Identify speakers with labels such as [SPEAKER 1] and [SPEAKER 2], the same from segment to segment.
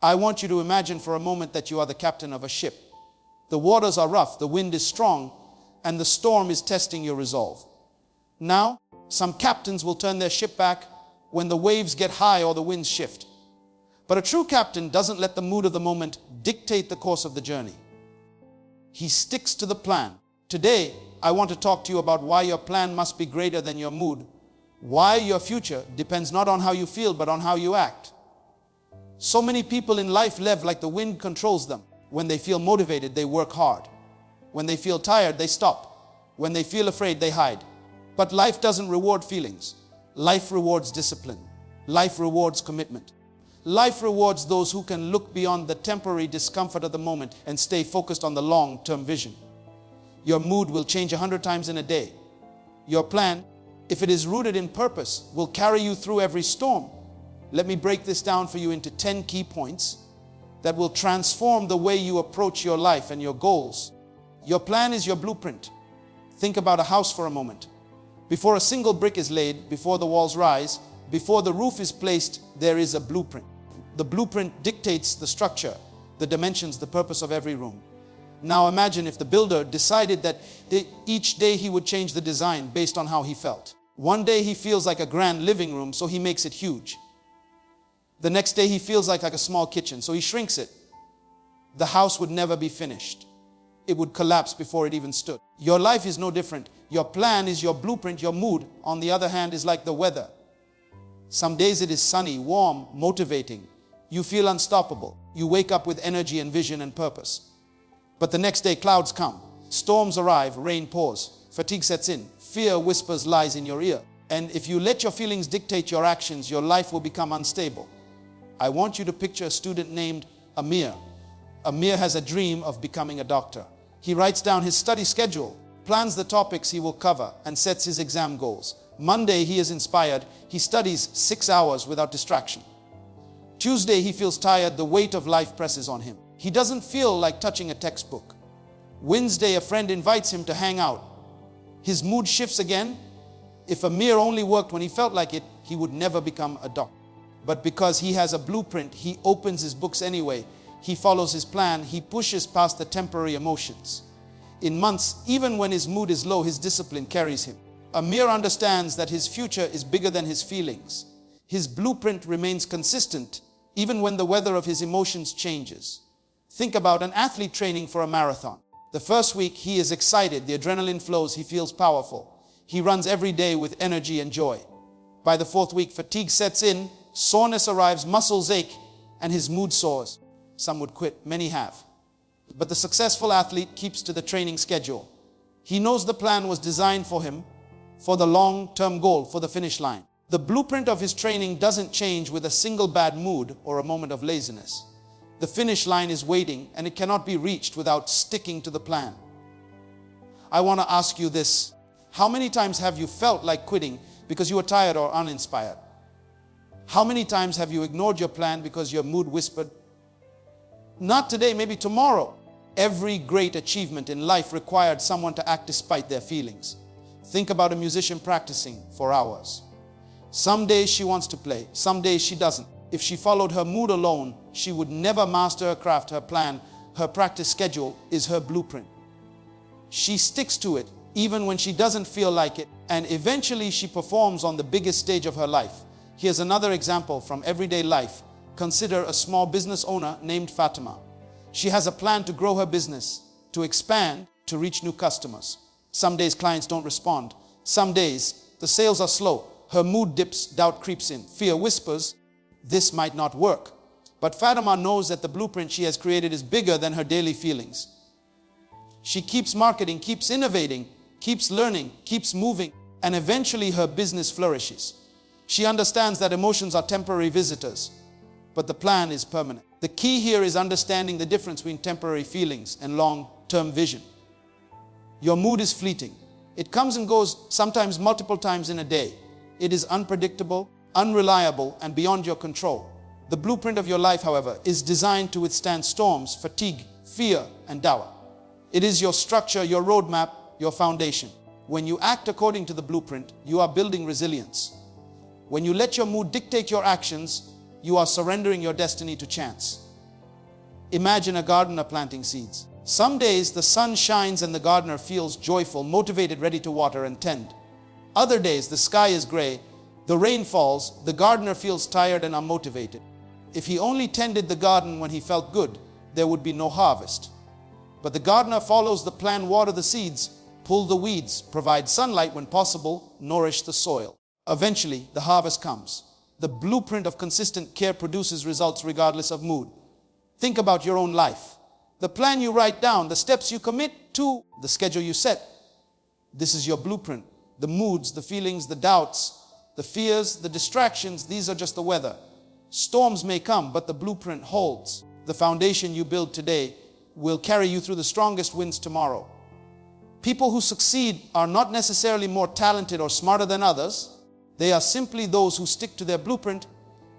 [SPEAKER 1] I want you to imagine for a moment that you are the captain of a ship. The waters are rough, the wind is strong, and the storm is testing your resolve. Now, some captains will turn their ship back when the waves get high or the winds shift. But a true captain doesn't let the mood of the moment dictate the course of the journey. He sticks to the plan. Today, I want to talk to you about why your plan must be greater than your mood. Why your future depends not on how you feel, but on how you act. So many people in life live like the wind controls them. When they feel motivated, they work hard. When they feel tired, they stop. When they feel afraid, they hide. But life doesn't reward feelings. Life rewards discipline. Life rewards commitment. Life rewards those who can look beyond the temporary discomfort of the moment and stay focused on the long-term vision. Your mood will change 100 times in a day. Your plan, if it is rooted in purpose, will carry you through every storm. Let me break this down for you into 10 key points that will transform the way you approach your life and your goals. Your plan is your blueprint. Think about a house for a moment. Before a single brick is laid, before the walls rise, before the roof is placed, there is a blueprint. The blueprint dictates the structure, the dimensions, the purpose of every room. Now imagine if the builder decided that each day he would change the design based on how he felt. One day he feels like a grand living room, so he makes it huge. The next day he feels like a small kitchen, so he shrinks it. The house would never be finished. It would collapse before it even stood. Your life is no different. Your plan is your blueprint. Your mood, on the other hand, is like the weather. Some days it is sunny, warm, motivating. You feel unstoppable. You wake up with energy and vision and purpose. But the next day clouds come. Storms arrive, rain pours. Fatigue sets in. Fear whispers lies in your ear. And if you let your feelings dictate your actions, your life will become unstable. I want you to picture a student named Amir. Amir has a dream of becoming a doctor. He writes down his study schedule, plans the topics he will cover, and sets his exam goals. Monday, he is inspired. He studies 6 hours without distraction. Tuesday, he feels tired. The weight of life presses on him. He doesn't feel like touching a textbook. Wednesday, a friend invites him to hang out. His mood shifts again. If Amir only worked when he felt like it, he would never become a doctor. But because he has a blueprint, he opens his books anyway. He follows his plan. He pushes past the temporary emotions. In months, even when his mood is low, his discipline carries him. Amir understands that his future is bigger than his feelings. His blueprint remains consistent even when the weather of his emotions changes. Think about an athlete training for a marathon. The first week, he is excited. The adrenaline flows. He feels powerful. He runs every day with energy and joy. By the 4th week, fatigue sets in, soreness arrives, muscles ache, and his mood soars. Some would quit. Many have. But the successful athlete keeps to the training schedule. He knows the plan was designed for him, for the long-term goal, for the finish line. The blueprint of his training doesn't change with a single bad mood or a moment of laziness. The finish line is waiting, and it cannot be reached without sticking to the plan. I want to ask you this. How many times have you felt like quitting because you were tired or uninspired? How many times have you ignored your plan because your mood whispered, "Not today, maybe tomorrow"? Every great achievement in life required someone to act despite their feelings. Think about a musician practicing for hours. Some days she wants to play, some days she doesn't. If she followed her mood alone, she would never master her craft. Her plan, her practice schedule is her blueprint. She sticks to it even when she doesn't feel like it, and eventually she performs on the biggest stage of her life. Here's another example from everyday life. Consider a small business owner named Fatima. She has a plan to grow her business, to expand, to reach new customers. Some days clients don't respond. Some days the sales are slow. Her mood dips, doubt creeps in. Fear whispers, this might not work. But Fatima knows that the blueprint she has created is bigger than her daily feelings. She keeps marketing, keeps innovating, keeps learning, keeps moving, and eventually her business flourishes. She understands that emotions are temporary visitors, but the plan is permanent. The key here is understanding the difference between temporary feelings and long-term vision. Your mood is fleeting. It comes and goes, sometimes multiple times in a day. It is unpredictable, unreliable, and beyond your control. The blueprint of your life, however, is designed to withstand storms, fatigue, fear, and doubt. It is your structure, your roadmap, your foundation. When you act according to the blueprint, you are building resilience. When you let your mood dictate your actions, you are surrendering your destiny to chance. Imagine a gardener planting seeds. Some days the sun shines and the gardener feels joyful, motivated, ready to water and tend. Other days the sky is gray, the rain falls, the gardener feels tired and unmotivated. If he only tended the garden when he felt good, there would be no harvest. But the gardener follows the plan: water the seeds, pull the weeds, provide sunlight when possible, nourish the soil. Eventually, the harvest comes. The blueprint of consistent care produces results regardless of mood. Think about your own life. The plan you write down, the steps you commit to, the schedule you set. This is your blueprint. The moods, the feelings, the doubts, the fears, the distractions, these are just the weather. Storms may come, but the blueprint holds. The foundation you build today will carry you through the strongest winds tomorrow. People who succeed are not necessarily more talented or smarter than others. They are simply those who stick to their blueprint,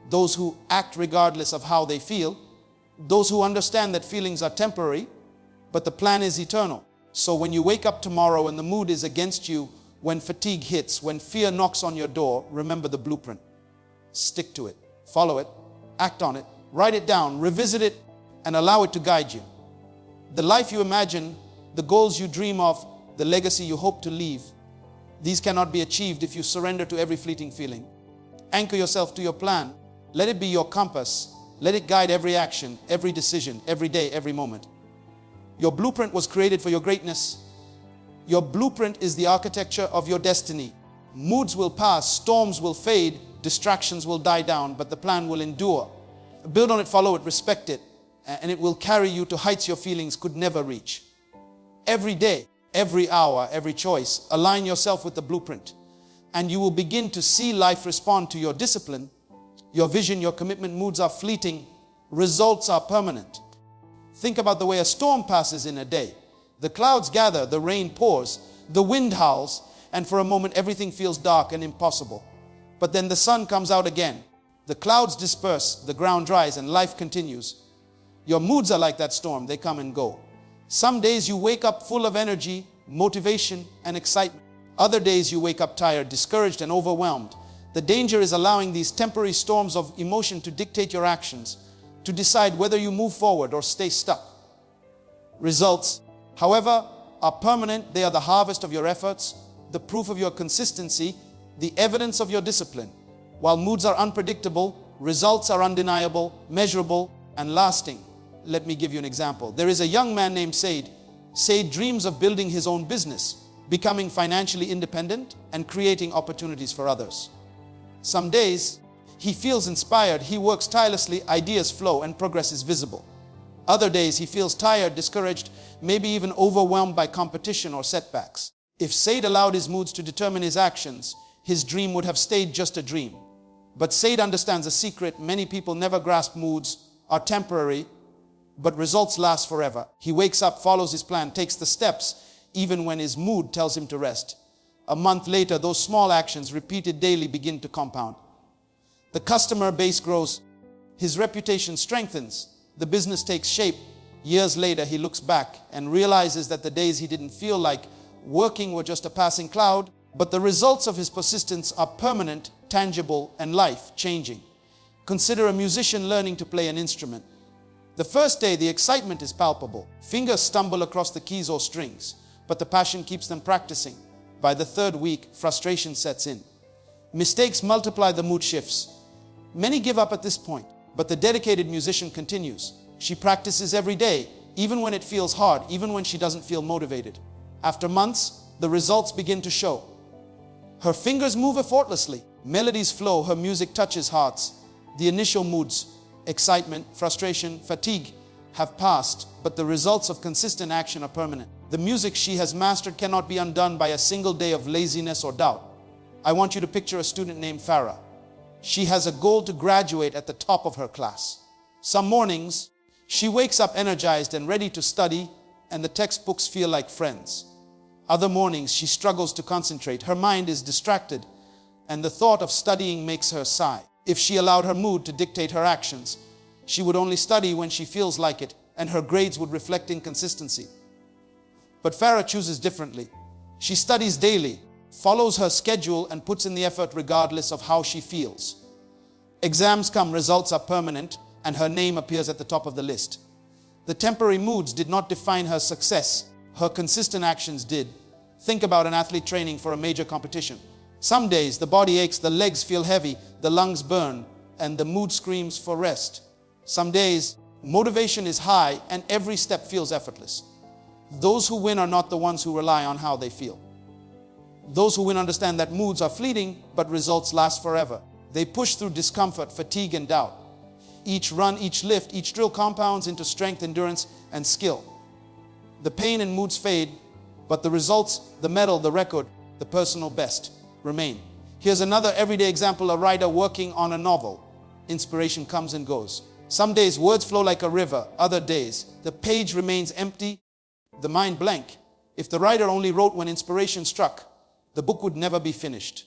[SPEAKER 1] those who act regardless of how they feel, those who understand that feelings are temporary, but the plan is eternal. So when you wake up tomorrow and the mood is against you, when fatigue hits, when fear knocks on your door, remember the blueprint. Stick to it, follow it, act on it, write it down, revisit it, and allow it to guide you. The life you imagine, the goals you dream of, the legacy you hope to leave, these cannot be achieved if you surrender to every fleeting feeling. Anchor yourself to your plan. Let it be your compass. Let it guide every action, every decision, every day, every moment. Your blueprint was created for your greatness. Your blueprint is the architecture of your destiny. Moods will pass, storms will fade, distractions will die down, but the plan will endure. Build on it, follow it, respect it, and it will carry you to heights your feelings could never reach. Every day, every hour, every choice, align yourself with the blueprint, and you will begin to see life respond to your discipline. Your vision, your commitment. Moods are fleeting, results are permanent. Think about the way a storm passes in a day. The clouds gather, the rain pours, the wind howls, and for a moment everything feels dark and impossible. But then the sun comes out again. The clouds disperse, the ground dries, and life continues. Your moods are like that storm. They come and go. Some days you wake up full of energy, motivation, and excitement. Other days you wake up tired, discouraged, and overwhelmed. The danger is allowing these temporary storms of emotion to dictate your actions, to decide whether you move forward or stay stuck. Results, however, are permanent. They are the harvest of your efforts, the proof of your consistency, the evidence of your discipline. While moods are unpredictable, results are undeniable, measurable, and lasting. Let me give you an example. There is a young man named Said. Said dreams of building his own business, becoming financially independent, and creating opportunities for others. Some days, he feels inspired, he works tirelessly, ideas flow, and progress is visible. Other days, he feels tired, discouraged, maybe even overwhelmed by competition or setbacks. If Said allowed his moods to determine his actions, his dream would have stayed just a dream. But Said understands a secret. Many people never grasp moods are temporary, but results last forever. He wakes up, follows his plan, takes the steps, even when his mood tells him to rest. A month later, those small actions, repeated daily, begin to compound. The customer base grows. His reputation strengthens. The business takes shape. Years later, he looks back and realizes that the days he didn't feel like working were just a passing cloud, but the results of his persistence are permanent, tangible, and life-changing. Consider a musician learning to play an instrument. The first day, the excitement is palpable. Fingers stumble across the keys or strings, but the passion keeps them practicing. By the third week, frustration sets in. Mistakes multiply, the mood shifts. Many give up at this point, but the dedicated musician continues. She practices every day, even when it feels hard, even when she doesn't feel motivated. After months, the results begin to show. Her fingers move effortlessly. Melodies flow, her music touches hearts. The initial moods, excitement, frustration, fatigue, have passed, but the results of consistent action are permanent. The music she has mastered cannot be undone by a single day of laziness or doubt. I want you to picture a student named Farah. She has a goal to graduate at the top of her class. Some mornings, she wakes up energized and ready to study, and the textbooks feel like friends. Other mornings, she struggles to concentrate. Her mind is distracted, and the thought of studying makes her sigh. If she allowed her mood to dictate her actions, she would only study when she feels like it, and her grades would reflect inconsistency. But Farah chooses differently. She studies daily, follows her schedule, and puts in the effort regardless of how she feels. Exams come, results are permanent, and her name appears at the top of the list. The temporary moods did not define her success. Her consistent actions did. Think about an athlete training for a major competition. Some days the body aches, the legs feel heavy, the lungs burn, and the mood screams for rest. Some days motivation is high and every step feels effortless. Those who win are not the ones who rely on how they feel. Those who win understand that moods are fleeting, but results last forever. They push through discomfort, fatigue, and doubt. Each run, each lift, each drill compounds into strength, endurance, and skill. The pain and moods fade, but the results, the medal, the record, the personal best remain. Here's another everyday example, a writer working on a novel. Inspiration comes and goes. Some days words flow like a river, other days the page remains empty, the mind blank. If the writer only wrote when inspiration struck, the book would never be finished.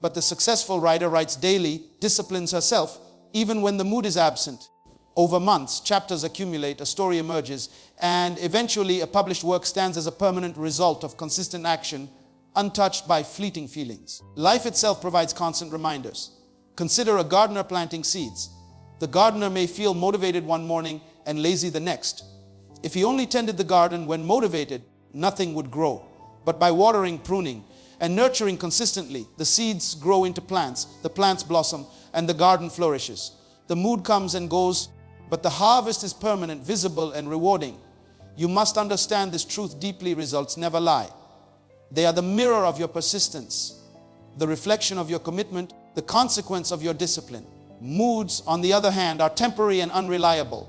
[SPEAKER 1] But the successful writer writes daily, disciplines herself, even when the mood is absent. Over months, chapters accumulate, a story emerges, and eventually a published work stands as a permanent result of consistent action, untouched by fleeting feelings. Life itself provides constant reminders. Consider a gardener planting seeds. The gardener may feel motivated one morning and lazy the next. If he only tended the garden when motivated, nothing would grow. But by watering, pruning, and nurturing consistently, the seeds grow into plants, the plants blossom, and the garden flourishes. The mood comes and goes, but the harvest is permanent, visible, and rewarding. You must understand this truth deeply. Results never lie. They are the mirror of your persistence, the reflection of your commitment, the consequence of your discipline. Moods, on the other hand, are temporary and unreliable.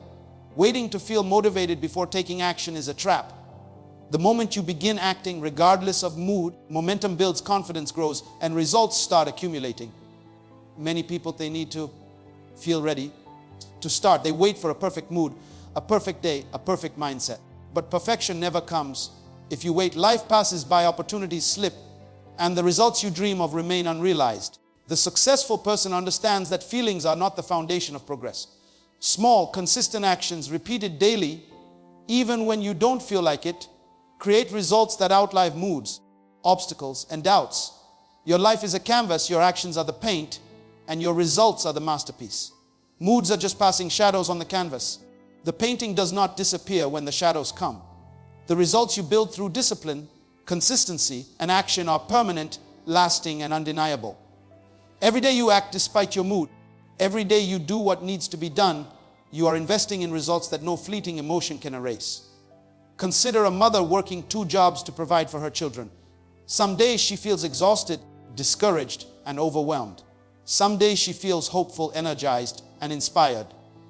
[SPEAKER 1] Waiting to feel motivated before taking action is a trap. The moment you begin acting, regardless of mood, momentum builds, confidence grows, and results start accumulating. Many people, they need to feel ready to start. They wait for a perfect mood, a perfect day, a perfect mindset. But perfection never comes. If you wait, life passes by, opportunities slip, and the results you dream of remain unrealized. The successful person understands that feelings are not the foundation of progress. Small, consistent actions repeated daily, even when you don't feel like it, create results that outlive moods, obstacles, and doubts. Your life is a canvas, your actions are the paint, and your results are the masterpiece. Moods are just passing shadows on the canvas. The painting does not disappear when the shadows come. The results you build through discipline, consistency, and action are permanent, lasting, and undeniable. Every day you act despite your mood. Every day you do what needs to be done, you are investing in results that no fleeting emotion can erase. Consider a mother working 2 jobs to provide for her children. Some days she feels exhausted, discouraged, and overwhelmed. Some days she feels hopeful, energized, and inspired.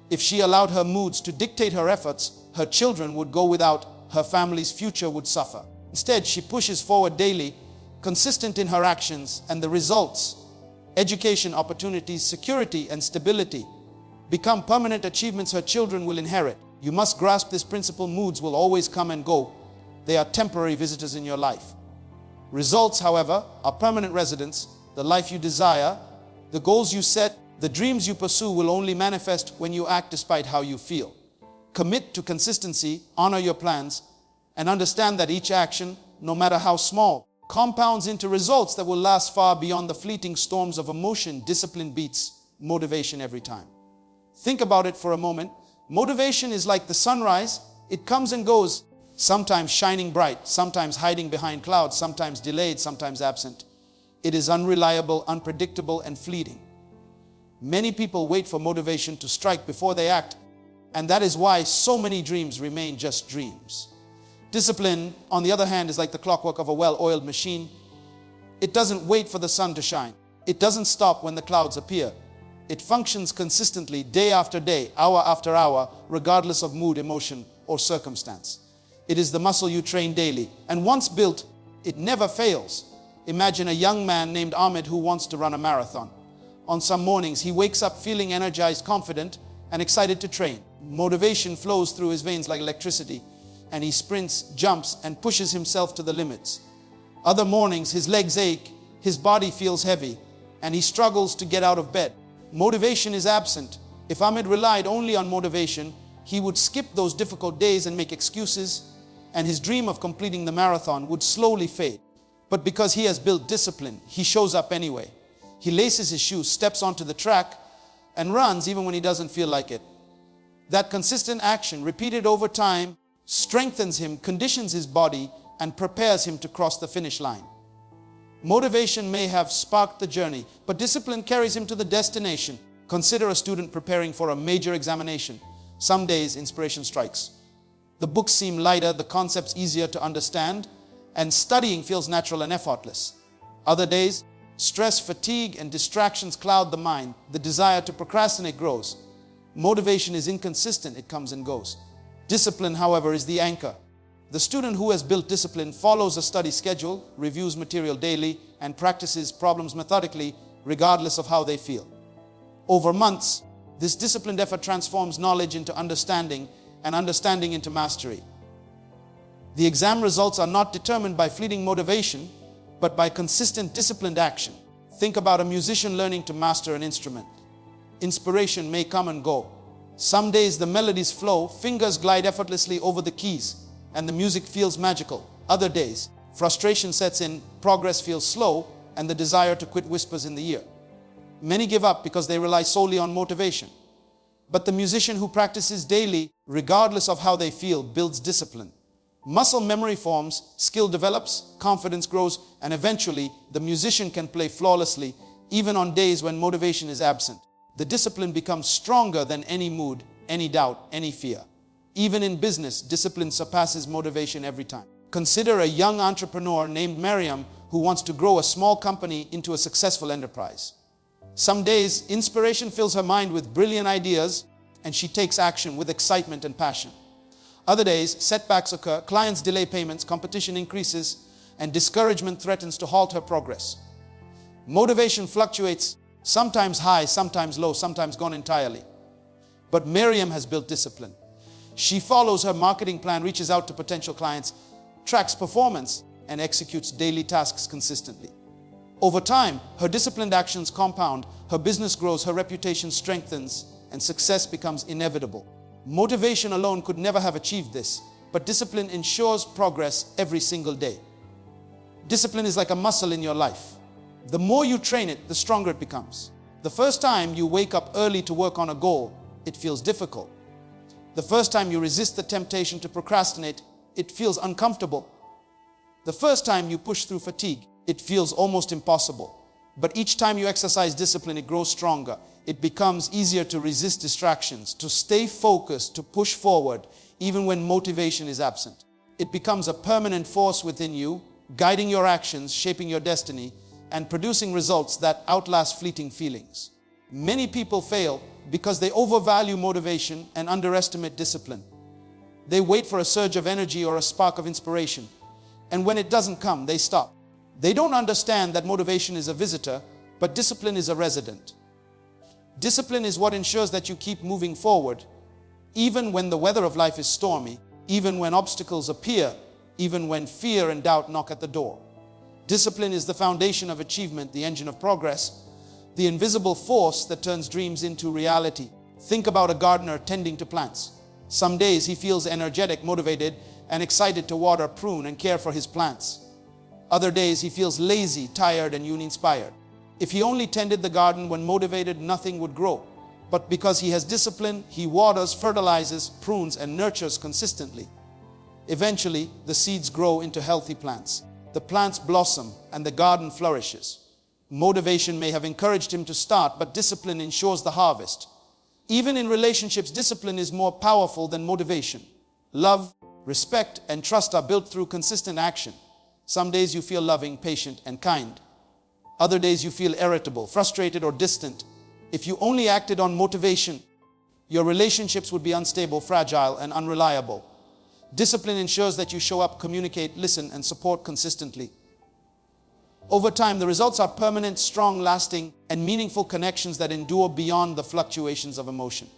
[SPEAKER 1] If she allowed her moods to dictate her efforts, her children would go without, her family's future would suffer. Instead, she pushes forward daily, consistent in her actions, and the results, education, opportunities, security, and stability, become permanent achievements her children will inherit. You must grasp this principle. Moods will always come and go. They are temporary visitors in your life. Results, however, are permanent residents. The life you desire, the goals you set, the dreams you pursue will only manifest when you act despite how you feel. Commit to consistency, honor your plans, and understand that each action, no matter how small, compounds into results that will last far beyond the fleeting storms of emotion. Discipline beats motivation every time. Think about it for a moment. Motivation is like the sunrise. It comes and goes, sometimes shining bright, sometimes hiding behind clouds, sometimes delayed, sometimes absent. It is unreliable, unpredictable, and fleeting. Many people wait for motivation to strike before they act, and that is why so many dreams remain just dreams. Discipline, on the other hand, is like the clockwork of a well-oiled machine. It doesn't wait for the sun to shine. It doesn't stop when the clouds appear. It functions consistently, day after day, hour after hour, regardless of mood, emotion, or circumstance. It is the muscle you train daily, and once built, it never fails. Imagine a young man named Ahmed who wants to run a marathon. On some mornings, he wakes up feeling energized, confident, and excited to train. Motivation flows through his veins like electricity, and he sprints, jumps, and pushes himself to the limits. Other mornings, his legs ache, his body feels heavy, and he struggles to get out of bed. Motivation is absent. If Ahmed relied only on motivation, he would skip those difficult days and make excuses, and his dream of completing the marathon would slowly fade. But because he has built discipline, he shows up anyway. He laces his shoes, steps onto the track, and runs even when he doesn't feel like it. That consistent action, repeated over time, strengthens him, conditions his body, and prepares him to cross the finish line. Motivation may have sparked the journey, but discipline carries him to the destination. Consider a student preparing for a major examination. Some days, inspiration strikes. The books seem lighter, the concepts easier to understand, and studying feels natural and effortless. Other days, stress, fatigue, and distractions cloud the mind. The desire to procrastinate grows. Motivation is inconsistent, it comes and goes. Discipline, however, is the anchor. The student who has built discipline follows a study schedule, reviews material daily, and practices problems methodically, regardless of how they feel. Over months, this disciplined effort transforms knowledge into understanding and understanding into mastery. The exam results are not determined by fleeting motivation, but by consistent disciplined action. Think about a musician learning to master an instrument. Inspiration may come and go. Some days the melodies flow, fingers glide effortlessly over the keys, and the music feels magical. Other days, frustration sets in, progress feels slow, and the desire to quit whispers in the ear. Many give up because they rely solely on motivation. But the musician who practices daily, regardless of how they feel, builds discipline. Muscle memory forms, skill develops, confidence grows, and eventually the musician can play flawlessly even on days when motivation is absent. The discipline becomes stronger than any mood, any doubt, any fear. Even in business, discipline surpasses motivation every time. Consider a young entrepreneur named Miriam who wants to grow a small company into a successful enterprise. Some days, inspiration fills her mind with brilliant ideas, and she takes action with excitement and passion. Other days, setbacks occur, clients delay payments, competition increases, and discouragement threatens to halt her progress. Motivation fluctuates, sometimes high, sometimes low, sometimes gone entirely. But Miriam has built discipline. She follows her marketing plan, reaches out to potential clients, tracks performance, and executes daily tasks consistently. Over time, her disciplined actions compound, her business grows, her reputation strengthens, and success becomes inevitable. Motivation alone could never have achieved this, but discipline ensures progress every single day. Discipline is like a muscle in your life. The more you train it, the stronger it becomes. The first time you wake up early to work on a goal, it feels difficult. The first time you resist the temptation to procrastinate, it feels uncomfortable. The first time you push through fatigue, it feels almost impossible. But each time you exercise discipline, it grows stronger. It becomes easier to resist distractions, to stay focused, to push forward, even when motivation is absent. It becomes a permanent force within you, guiding your actions, shaping your destiny, and producing results that outlast fleeting feelings. Many people fail because they overvalue motivation and underestimate discipline. They wait for a surge of energy or a spark of inspiration, and when it doesn't come, they stop. They don't understand that motivation is a visitor, but discipline is a resident. Discipline is what ensures that you keep moving forward, even when the weather of life is stormy, even when obstacles appear, even when fear and doubt knock at the door. Discipline is the foundation of achievement, the engine of progress, the invisible force that turns dreams into reality. Think about a gardener tending to plants. Some days he feels energetic, motivated, and excited to water, prune, and care for his plants. Other days he feels lazy, tired, and uninspired. If he only tended the garden when motivated, nothing would grow. But because he has discipline, he waters, fertilizes, prunes, and nurtures consistently. Eventually, the seeds grow into healthy plants. The plants blossom, and the garden flourishes. Motivation may have encouraged him to start, but discipline ensures the harvest. Even in relationships, discipline is more powerful than motivation. Love, respect, and trust are built through consistent action. Some days you feel loving, patient, and kind. Other days you feel irritable, frustrated, or distant. If you only acted on motivation, your relationships would be unstable, fragile, and unreliable. Discipline ensures that you show up, communicate, listen, and support consistently. Over time, the results are permanent, strong, lasting, and meaningful connections that endure beyond the fluctuations of emotion.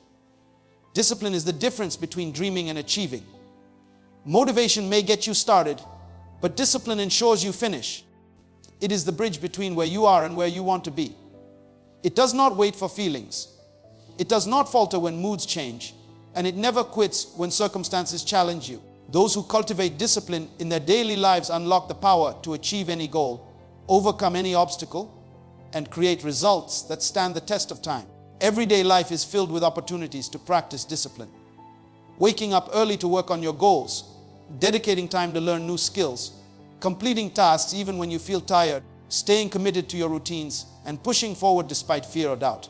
[SPEAKER 1] Discipline is the difference between dreaming and achieving. Motivation may get you started, but discipline ensures you finish. It is the bridge between where you are and where you want to be. It does not wait for feelings. It does not falter when moods change, and it never quits when circumstances challenge you. Those who cultivate discipline in their daily lives unlock the power to achieve any goal, overcome any obstacle, and create results that stand the test of time. Everyday life is filled with opportunities to practice discipline. waking up early to work on your goals, dedicating time to learn new skills, completing tasks even when you feel tired, staying committed to your routines, and pushing forward despite fear or doubt.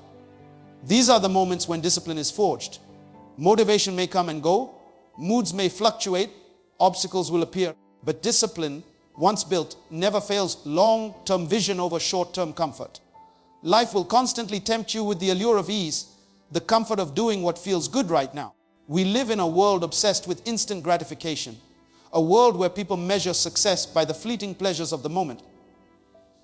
[SPEAKER 1] These are the moments when discipline is forged. Motivation may come and go, moods may fluctuate, obstacles will appear, but discipline, once built, never fails long-term vision over short-term comfort. Life will constantly tempt you with the allure of ease, the comfort of doing what feels good right now. We live in a world obsessed with instant gratification, a world where people measure success by the fleeting pleasures of the moment.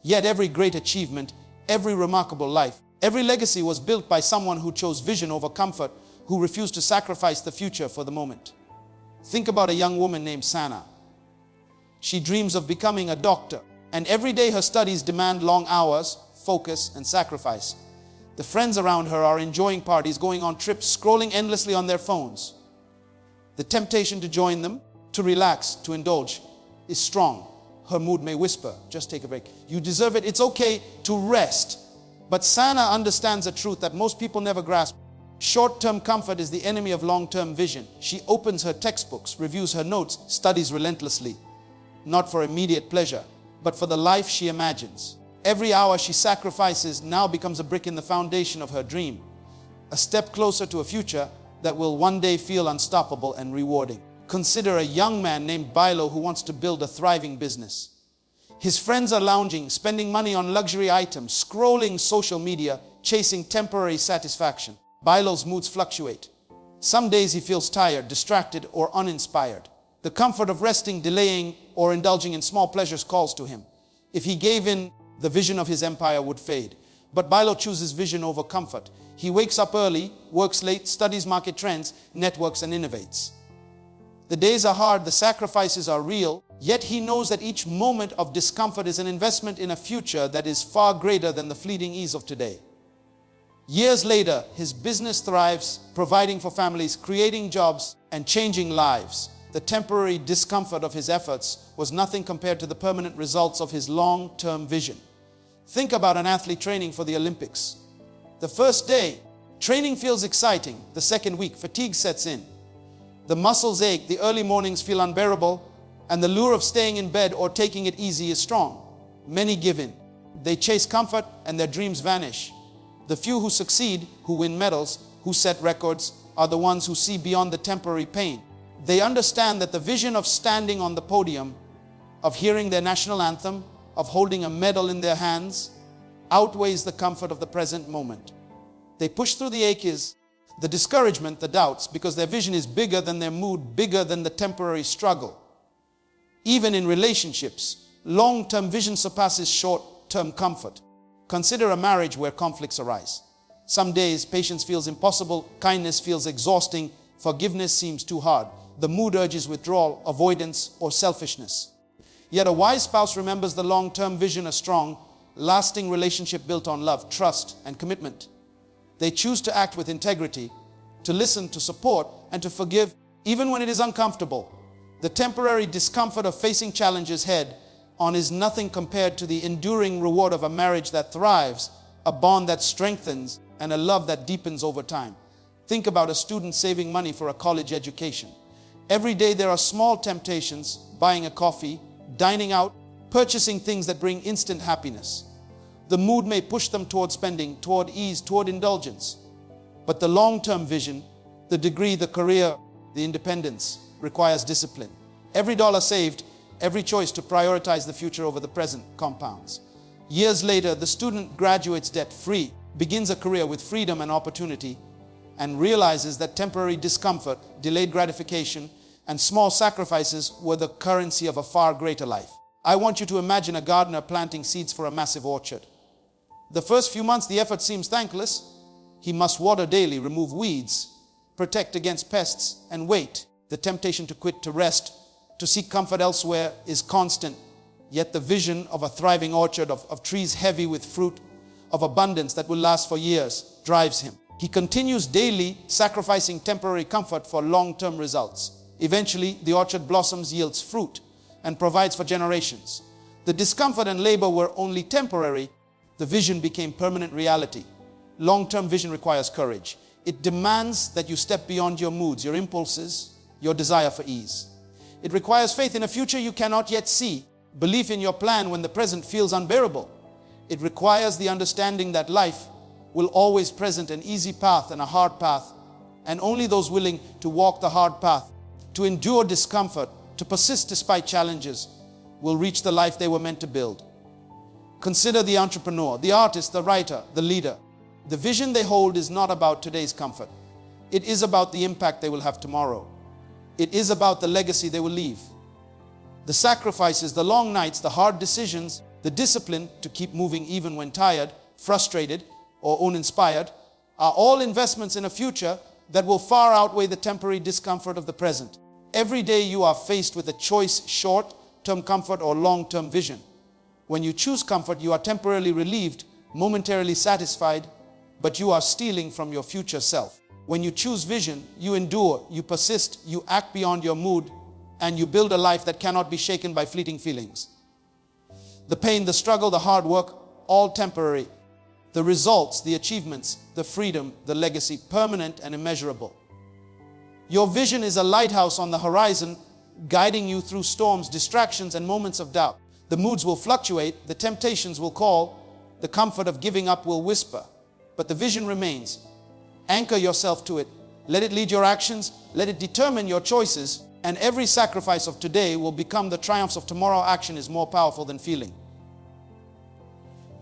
[SPEAKER 1] Yet every great achievement, every remarkable life, every legacy was built by someone who chose vision over comfort, who refused to sacrifice the future for the moment. Think about a young woman named Sana. She dreams of becoming a doctor, and every day her studies demand long hours, focus, and sacrifice. The friends around her are enjoying parties, going on trips, scrolling endlessly on their phones. The temptation to join them, to relax, to indulge, is strong. Her mood may whisper, just take a break. You deserve it. It's okay to rest. But Sana understands a truth that most people never grasp. Short-term comfort is the enemy of long-term vision. She opens her textbooks, reviews her notes, studies relentlessly. Not for immediate pleasure, but for the life she imagines. Every hour she sacrifices now becomes a brick in the foundation of her dream, a step closer to a future that will one day feel unstoppable and rewarding. Consider a young man named Myles who wants to build a thriving business. His friends are lounging, spending money on luxury items, scrolling social media, chasing temporary satisfaction. Myles' moods fluctuate. Some days he feels tired, distracted, or uninspired. The comfort of resting, delaying, or indulging in small pleasures calls to him. If he gave in, the vision of his empire would fade. But Myles chooses vision over comfort. He wakes up early, works late, studies market trends, networks, and innovates. The days are hard, the sacrifices are real, yet he knows that each moment of discomfort is an investment in a future that is far greater than the fleeting ease of today. Years later, his business thrives, providing for families, creating jobs, and changing lives. The temporary discomfort of his efforts was nothing compared to the permanent results of his long-term vision. Think about an athlete training for the Olympics. The first day, training feels exciting. The second week, fatigue sets in. The muscles ache, the early mornings feel unbearable, and the lure of staying in bed or taking it easy is strong. Many give in. They chase comfort and their dreams vanish. The few who succeed, who win medals, who set records, are the ones who see beyond the temporary pain. They understand that the vision of standing on the podium, of hearing their national anthem, of holding a medal in their hands, outweighs the comfort of the present moment. They push through the aches, the discouragement, the doubts, because their vision is bigger than their mood, bigger than the temporary struggle. Even in relationships, long-term vision surpasses short-term comfort. Consider a marriage where conflicts arise. Some days, patience feels impossible, kindness feels exhausting, forgiveness seems too hard. The mood urges withdrawal, avoidance, or selfishness. Yet a wise spouse remembers the long-term vision, a strong, lasting relationship built on love, trust, and commitment. They choose to act with integrity, to listen, to support, and to forgive, even when it is uncomfortable. The temporary discomfort of facing challenges head on is nothing compared to the enduring reward of a marriage that thrives, a bond that strengthens, and a love that deepens over time. Think about a student saving money for a college education. Every day there are small temptations, buying a coffee, dining out, purchasing things that bring instant happiness. The mood may push them toward spending, toward ease, toward indulgence. But the long-term vision, the degree, the career, the independence, requires discipline. Every dollar saved, every choice to prioritize the future over the present compounds. Years later, the student graduates debt-free, begins a career with freedom and opportunity, and realizes that temporary discomfort, delayed gratification, and small sacrifices were the currency of a far greater life. I want you to imagine a gardener planting seeds for a massive orchard. The first few months, the effort seems thankless. He must water daily, remove weeds, protect against pests, and wait. The temptation to quit, to rest, to seek comfort elsewhere is constant. Yet the vision of a thriving orchard, of trees heavy with fruit, of abundance that will last for years, drives him. He continues daily, sacrificing temporary comfort for long-term results. Eventually, the orchard blossoms, yields fruit, and provides for generations. The discomfort and labor were only temporary. The vision became permanent reality. Long-term vision requires courage. It demands that you step beyond your moods, your impulses, your desire for ease. It requires faith in a future you cannot yet see, belief in your plan when the present feels unbearable. It requires the understanding that life will always present an easy path and a hard path, and only those willing to walk the hard path, to endure discomfort, to persist despite challenges, will reach the life they were meant to build. Consider the entrepreneur, the artist, the writer, the leader. The vision they hold is not about today's comfort. It is about the impact they will have tomorrow. It is about the legacy they will leave. The sacrifices, the long nights, the hard decisions, the discipline to keep moving even when tired, frustrated, or uninspired, are all investments in a future that will far outweigh the temporary discomfort of the present. Every day you are faced with a choice: short-term comfort or long-term vision. When you choose comfort, you are temporarily relieved, momentarily satisfied, but you are stealing from your future self. When you choose vision, you endure, you persist, you act beyond your mood, and you build a life that cannot be shaken by fleeting feelings. The pain, the struggle, the hard work, all temporary. The results, the achievements, the freedom, the legacy, permanent and immeasurable. Your vision is a lighthouse on the horizon, guiding you through storms, distractions, and moments of doubt. The moods will fluctuate, the temptations will call, the comfort of giving up will whisper, but the vision remains. Anchor yourself to it. Let it lead your actions, let it determine your choices, and every sacrifice of today will become the triumphs of tomorrow. Action is more powerful than feeling.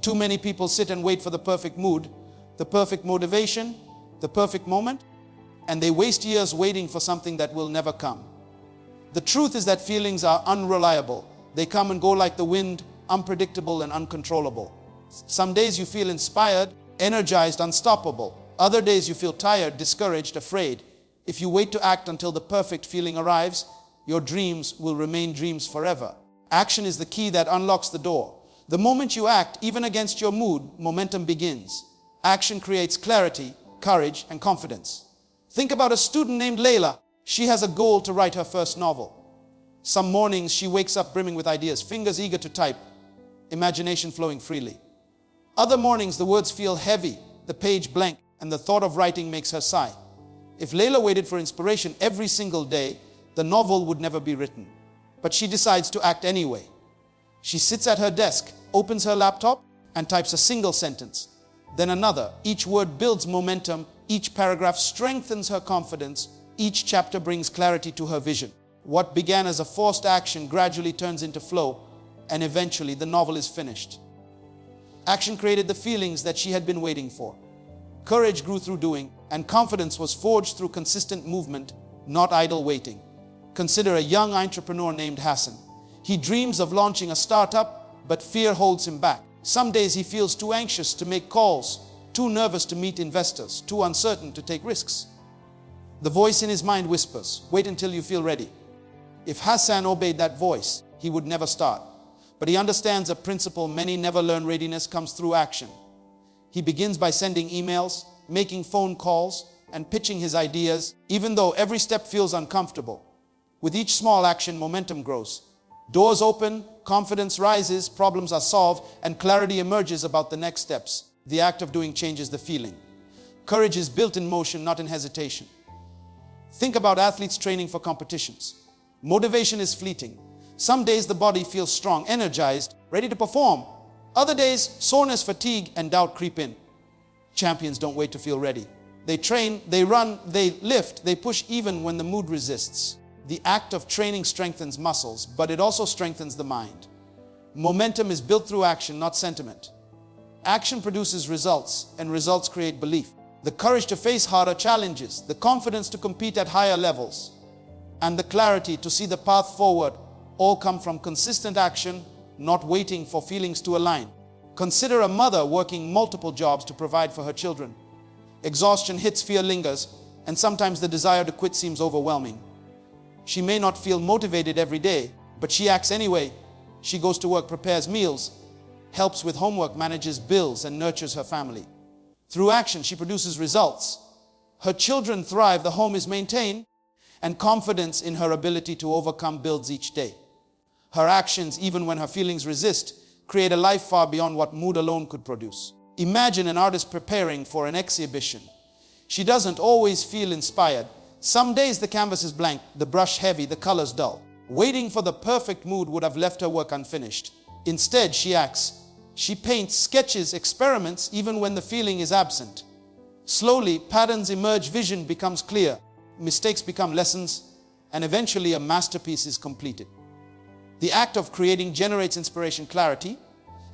[SPEAKER 1] Too many people sit and wait for the perfect mood, the perfect motivation, the perfect moment, and they waste years waiting for something that will never come. The truth is that feelings are unreliable. They come and go like the wind, unpredictable and uncontrollable. Some days you feel inspired, energized, unstoppable. Other days you feel tired, discouraged, afraid. If you wait to act until the perfect feeling arrives, your dreams will remain dreams forever. Action is the key that unlocks the door. The moment you act, even against your mood, momentum begins. Action creates clarity, courage, and confidence. Think about a student named Layla. She has a goal to write her first novel. Some mornings she wakes up brimming with ideas, fingers eager to type, imagination flowing freely. Other mornings the words feel heavy, the page blank, and the thought of writing makes her sigh. If Layla waited for inspiration every single day, the novel would never be written. But she decides to act anyway. She sits at her desk, opens her laptop, and types a single sentence, then another. Each word builds momentum, each paragraph strengthens her confidence, each chapter brings clarity to her vision. What began as a forced action gradually turns into flow, and eventually the novel is finished. Action created the feelings that she had been waiting for. Courage grew through doing, and confidence was forged through consistent movement, not idle waiting. Consider a young entrepreneur named Hassan. He dreams of launching a startup, but fear holds him back. Some days he feels too anxious to make calls, too nervous to meet investors, too uncertain to take risks. The voice in his mind whispers, "Wait until you feel ready." If Hassan obeyed that voice, he would never start. But he understands a principle many never learn: readiness comes through action. He begins by sending emails, making phone calls, and pitching his ideas, even though every step feels uncomfortable. With each small action, momentum grows. Doors open, confidence rises, problems are solved, and clarity emerges about the next steps. The act of doing changes the feeling. Courage is built in motion, not in hesitation. Think about athletes training for competitions. Motivation is fleeting. Some days the body feels strong, energized, ready to perform. Other days, soreness, fatigue, and doubt creep in. Champions don't wait to feel ready. They train, they run, they lift, they push even when the mood resists. The act of training strengthens muscles, but it also strengthens the mind. Momentum is built through action, not sentiment. Action produces results, and results create belief. The courage to face harder challenges, the confidence to compete at higher levels, and the clarity to see the path forward all come from consistent action, not waiting for feelings to align. Consider a mother working multiple jobs to provide for her children. Exhaustion hits, fear lingers, and sometimes the desire to quit seems overwhelming. She may not feel motivated every day, but she acts anyway. She goes to work, prepares meals, helps with homework, manages bills, and nurtures her family. Through action, she produces results. Her children thrive, the home is maintained, and confidence in her ability to overcome builds each day. Her actions, even when her feelings resist, create a life far beyond what mood alone could produce. Imagine an artist preparing for an exhibition. She doesn't always feel inspired. Some days the canvas is blank, the brush heavy, the colors dull. Waiting for the perfect mood would have left her work unfinished. Instead, she acts. She paints, sketches, experiments, even when the feeling is absent. Slowly, patterns emerge, vision becomes clear, mistakes become lessons, and eventually a masterpiece is completed. The act of creating generates inspiration, clarity,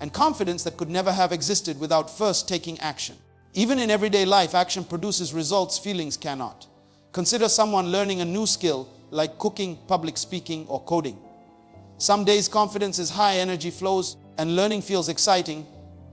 [SPEAKER 1] and confidence that could never have existed without first taking action. Even in everyday life, action produces results feelings cannot. Consider someone learning a new skill like cooking, public speaking, or coding. Some days confidence is high, energy flows, and learning feels exciting.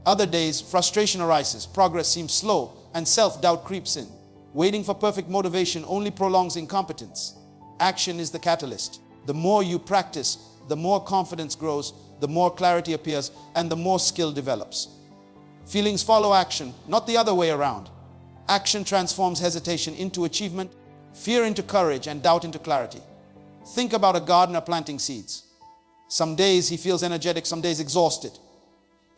[SPEAKER 1] Other days, frustration arises, progress seems slow, and self-doubt creeps in. Waiting for perfect motivation only prolongs incompetence. Action is the catalyst. The more you practice, the more confidence grows, the more clarity appears, and the more skill develops. Feelings follow action, not the other way around. Action transforms hesitation into achievement, fear into courage, and doubt into clarity. Think about a gardener planting seeds. Some days he feels energetic, some days exhausted.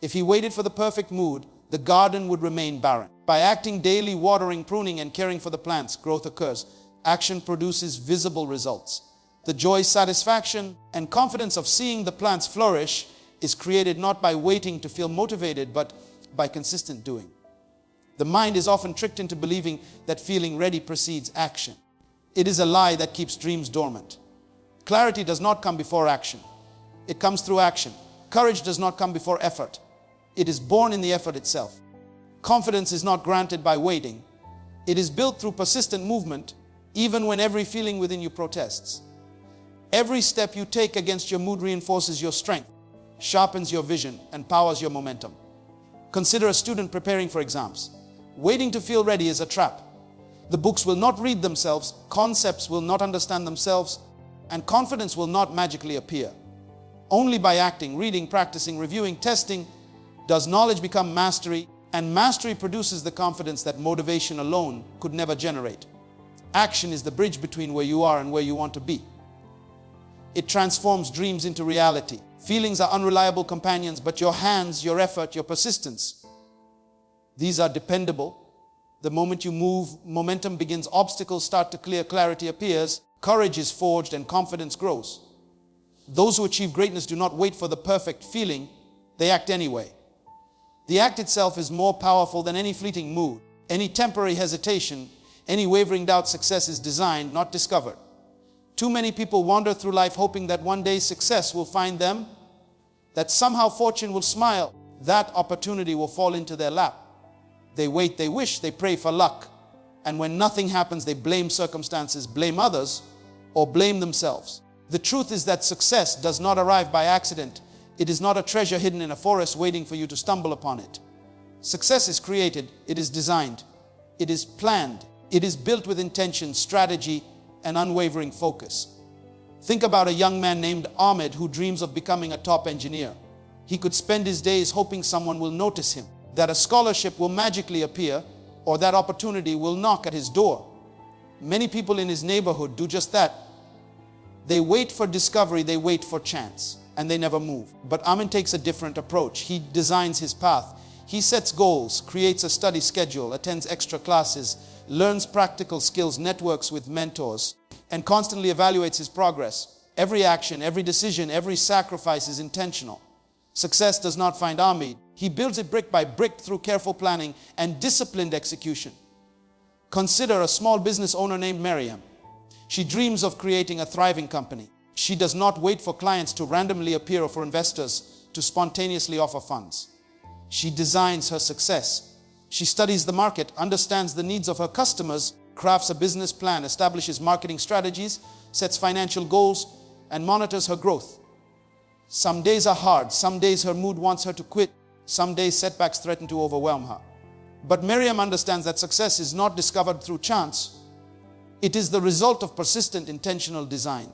[SPEAKER 1] If he waited for the perfect mood, the garden would remain barren. By acting daily, watering, pruning, and caring for the plants, growth occurs. Action produces visible results. The joy, satisfaction, and confidence of seeing the plants flourish is created not by waiting to feel motivated, but by consistent doing. The mind is often tricked into believing that feeling ready precedes action. It is a lie that keeps dreams dormant. Clarity does not come before action. It comes through action. Courage does not come before effort. It is born in the effort itself. Confidence is not granted by waiting. It is built through persistent movement, even when every feeling within you protests. Every step you take against your mood reinforces your strength, sharpens your vision, and powers your momentum. Consider a student preparing for exams. Waiting to feel ready is a trap. The books will not read themselves, concepts will not understand themselves, and confidence will not magically appear. Only by acting, reading, practicing, reviewing, testing, does knowledge become mastery, and mastery produces the confidence that motivation alone could never generate. Action is the bridge between where you are and where you want to be. It transforms dreams into reality. Feelings are unreliable companions, but your hands, your effort, your persistence, these are dependable. The moment you move, momentum begins, obstacles start to clear, clarity appears, courage is forged, and confidence grows. Those who achieve greatness do not wait for the perfect feeling, they act anyway. The act itself is more powerful than any fleeting mood, any temporary hesitation, any wavering doubt. Success is designed, not discovered. Too many people wander through life hoping that one day success will find them, that somehow fortune will smile, that opportunity will fall into their lap. They wait, they wish, they pray for luck. And when nothing happens, they blame circumstances, blame others, or blame themselves. The truth is that success does not arrive by accident. It is not a treasure hidden in a forest waiting for you to stumble upon it. Success is created, it is designed, it is planned, it is built with intention, strategy, and unwavering focus. Think about a young man named Ahmed who dreams of becoming a top engineer. He could spend his days hoping someone will notice him, that a scholarship will magically appear, or that opportunity will knock at his door. Many people in his neighborhood do just that. They wait for discovery, they wait for chance, and they never move. But Ahmed takes a different approach. He designs his path. He sets goals, creates a study schedule, attends extra classes, learns practical skills, networks with mentors, and constantly evaluates his progress. Every action, every decision, every sacrifice is intentional. Success does not find Ahmed. He builds it brick by brick through careful planning and disciplined execution. Consider a small business owner named Miriam. She dreams of creating a thriving company. She does not wait for clients to randomly appear or for investors to spontaneously offer funds. She designs her success. She studies the market, understands the needs of her customers, crafts a business plan, establishes marketing strategies, sets financial goals, and monitors her growth. Some days are hard. Some days her mood wants her to quit. Some days setbacks threaten to overwhelm her. But Miriam understands that success is not discovered through chance. It is the result of persistent, intentional design.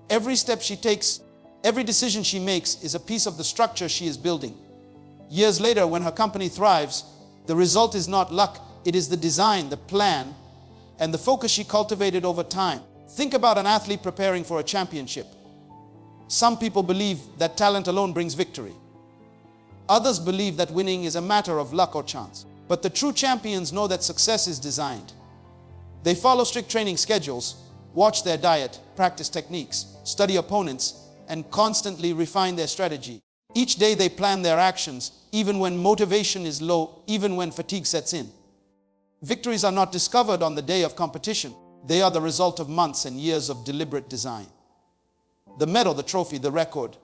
[SPEAKER 1] Every step she takes, every decision she makes is a piece of the structure she is building. Years later, when her company thrives, the result is not luck, it is the design, the plan, and the focus she cultivated over time. Think about an athlete preparing for a championship. Some people believe that talent alone brings victory. Others believe that winning is a matter of luck or chance. But the true champions know that success is designed. They follow strict training schedules, watch their diet, practice techniques, study opponents, and constantly refine their strategy. Each day they plan their actions, even when motivation is low, even when fatigue sets in. Victories are not discovered on the day of competition. They are the result of months and years of deliberate design. The medal, the trophy, the record,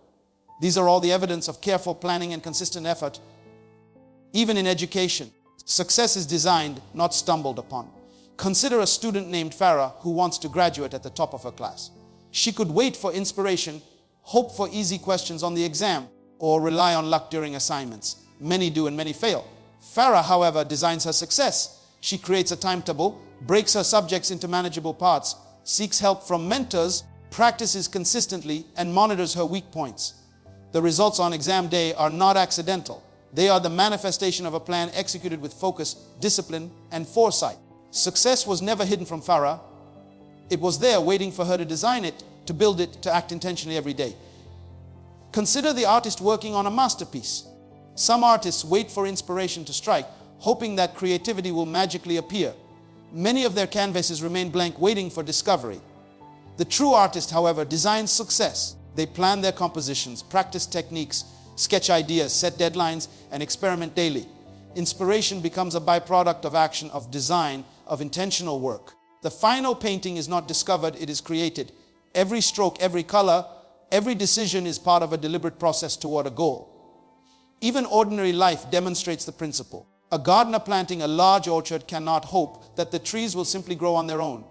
[SPEAKER 1] these are all the evidence of careful planning and consistent effort. Even in education, success is designed, not stumbled upon. Consider a student named Farah who wants to graduate at the top of her class. She could wait for inspiration, hope for easy questions on the exam, or rely on luck during assignments. Many do and many fail. Farah, however, designs her success. She creates a timetable, breaks her subjects into manageable parts, seeks help from mentors, practices consistently, and monitors her weak points. The results on exam day are not accidental. They are the manifestation of a plan executed with focus, discipline, and foresight. Success was never hidden from Farah. It was there waiting for her to design it, to build it, to act intentionally every day. Consider the artist working on a masterpiece. Some artists wait for inspiration to strike, hoping that creativity will magically appear. Many of their canvases remain blank, waiting for discovery. The true artist, however, designs success. They plan their compositions, practice techniques, sketch ideas, set deadlines, and experiment daily. Inspiration becomes a byproduct of action, of design, of intentional work. The final painting is not discovered, it is created. Every stroke, every color, every decision is part of a deliberate process toward a goal. Even ordinary life demonstrates the principle. A gardener planting a large orchard cannot hope that the trees will simply grow on their own.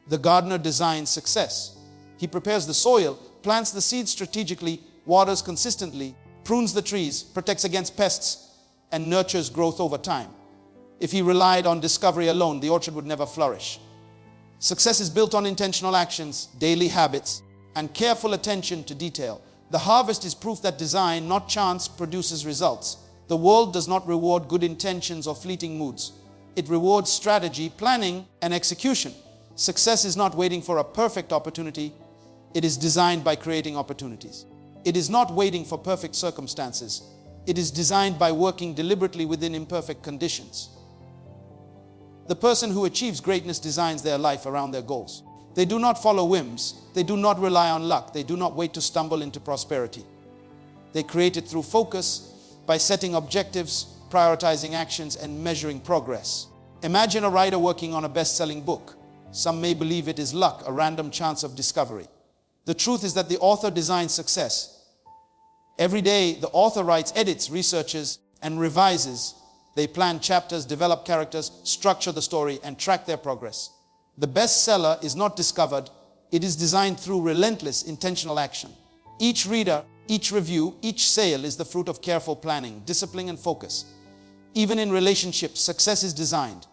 [SPEAKER 1] The gardener designs success. He prepares the soil, plants the seeds strategically, waters consistently, prunes the trees, protects against pests, and nurtures growth over time. If he relied on discovery alone, the orchard would never flourish. Success is built on intentional actions, daily habits, and careful attention to detail. The harvest is proof that design, not chance, produces results. The world does not reward good intentions or fleeting moods. It rewards strategy, planning, and execution. Success is not waiting for a perfect opportunity. It is designed by creating opportunities. It is not waiting for perfect circumstances. It is designed by working deliberately within imperfect conditions. The person who achieves greatness designs their life around their goals. They do not follow whims. They do not rely on luck. They do not wait to stumble into prosperity. They create it through focus, by setting objectives, prioritizing actions, and measuring progress. Imagine a writer working on a best-selling book. Some may believe it is luck, a random chance of discovery. The truth is that the author designs success. Every day, the author writes, edits, researches, and revises. They plan chapters, develop characters, structure the story, and track their progress. The bestseller is not discovered. It is designed through relentless, intentional action. Each reader, each review, each sale is the fruit of careful planning, discipline, and focus. Even in relationships, success is designed.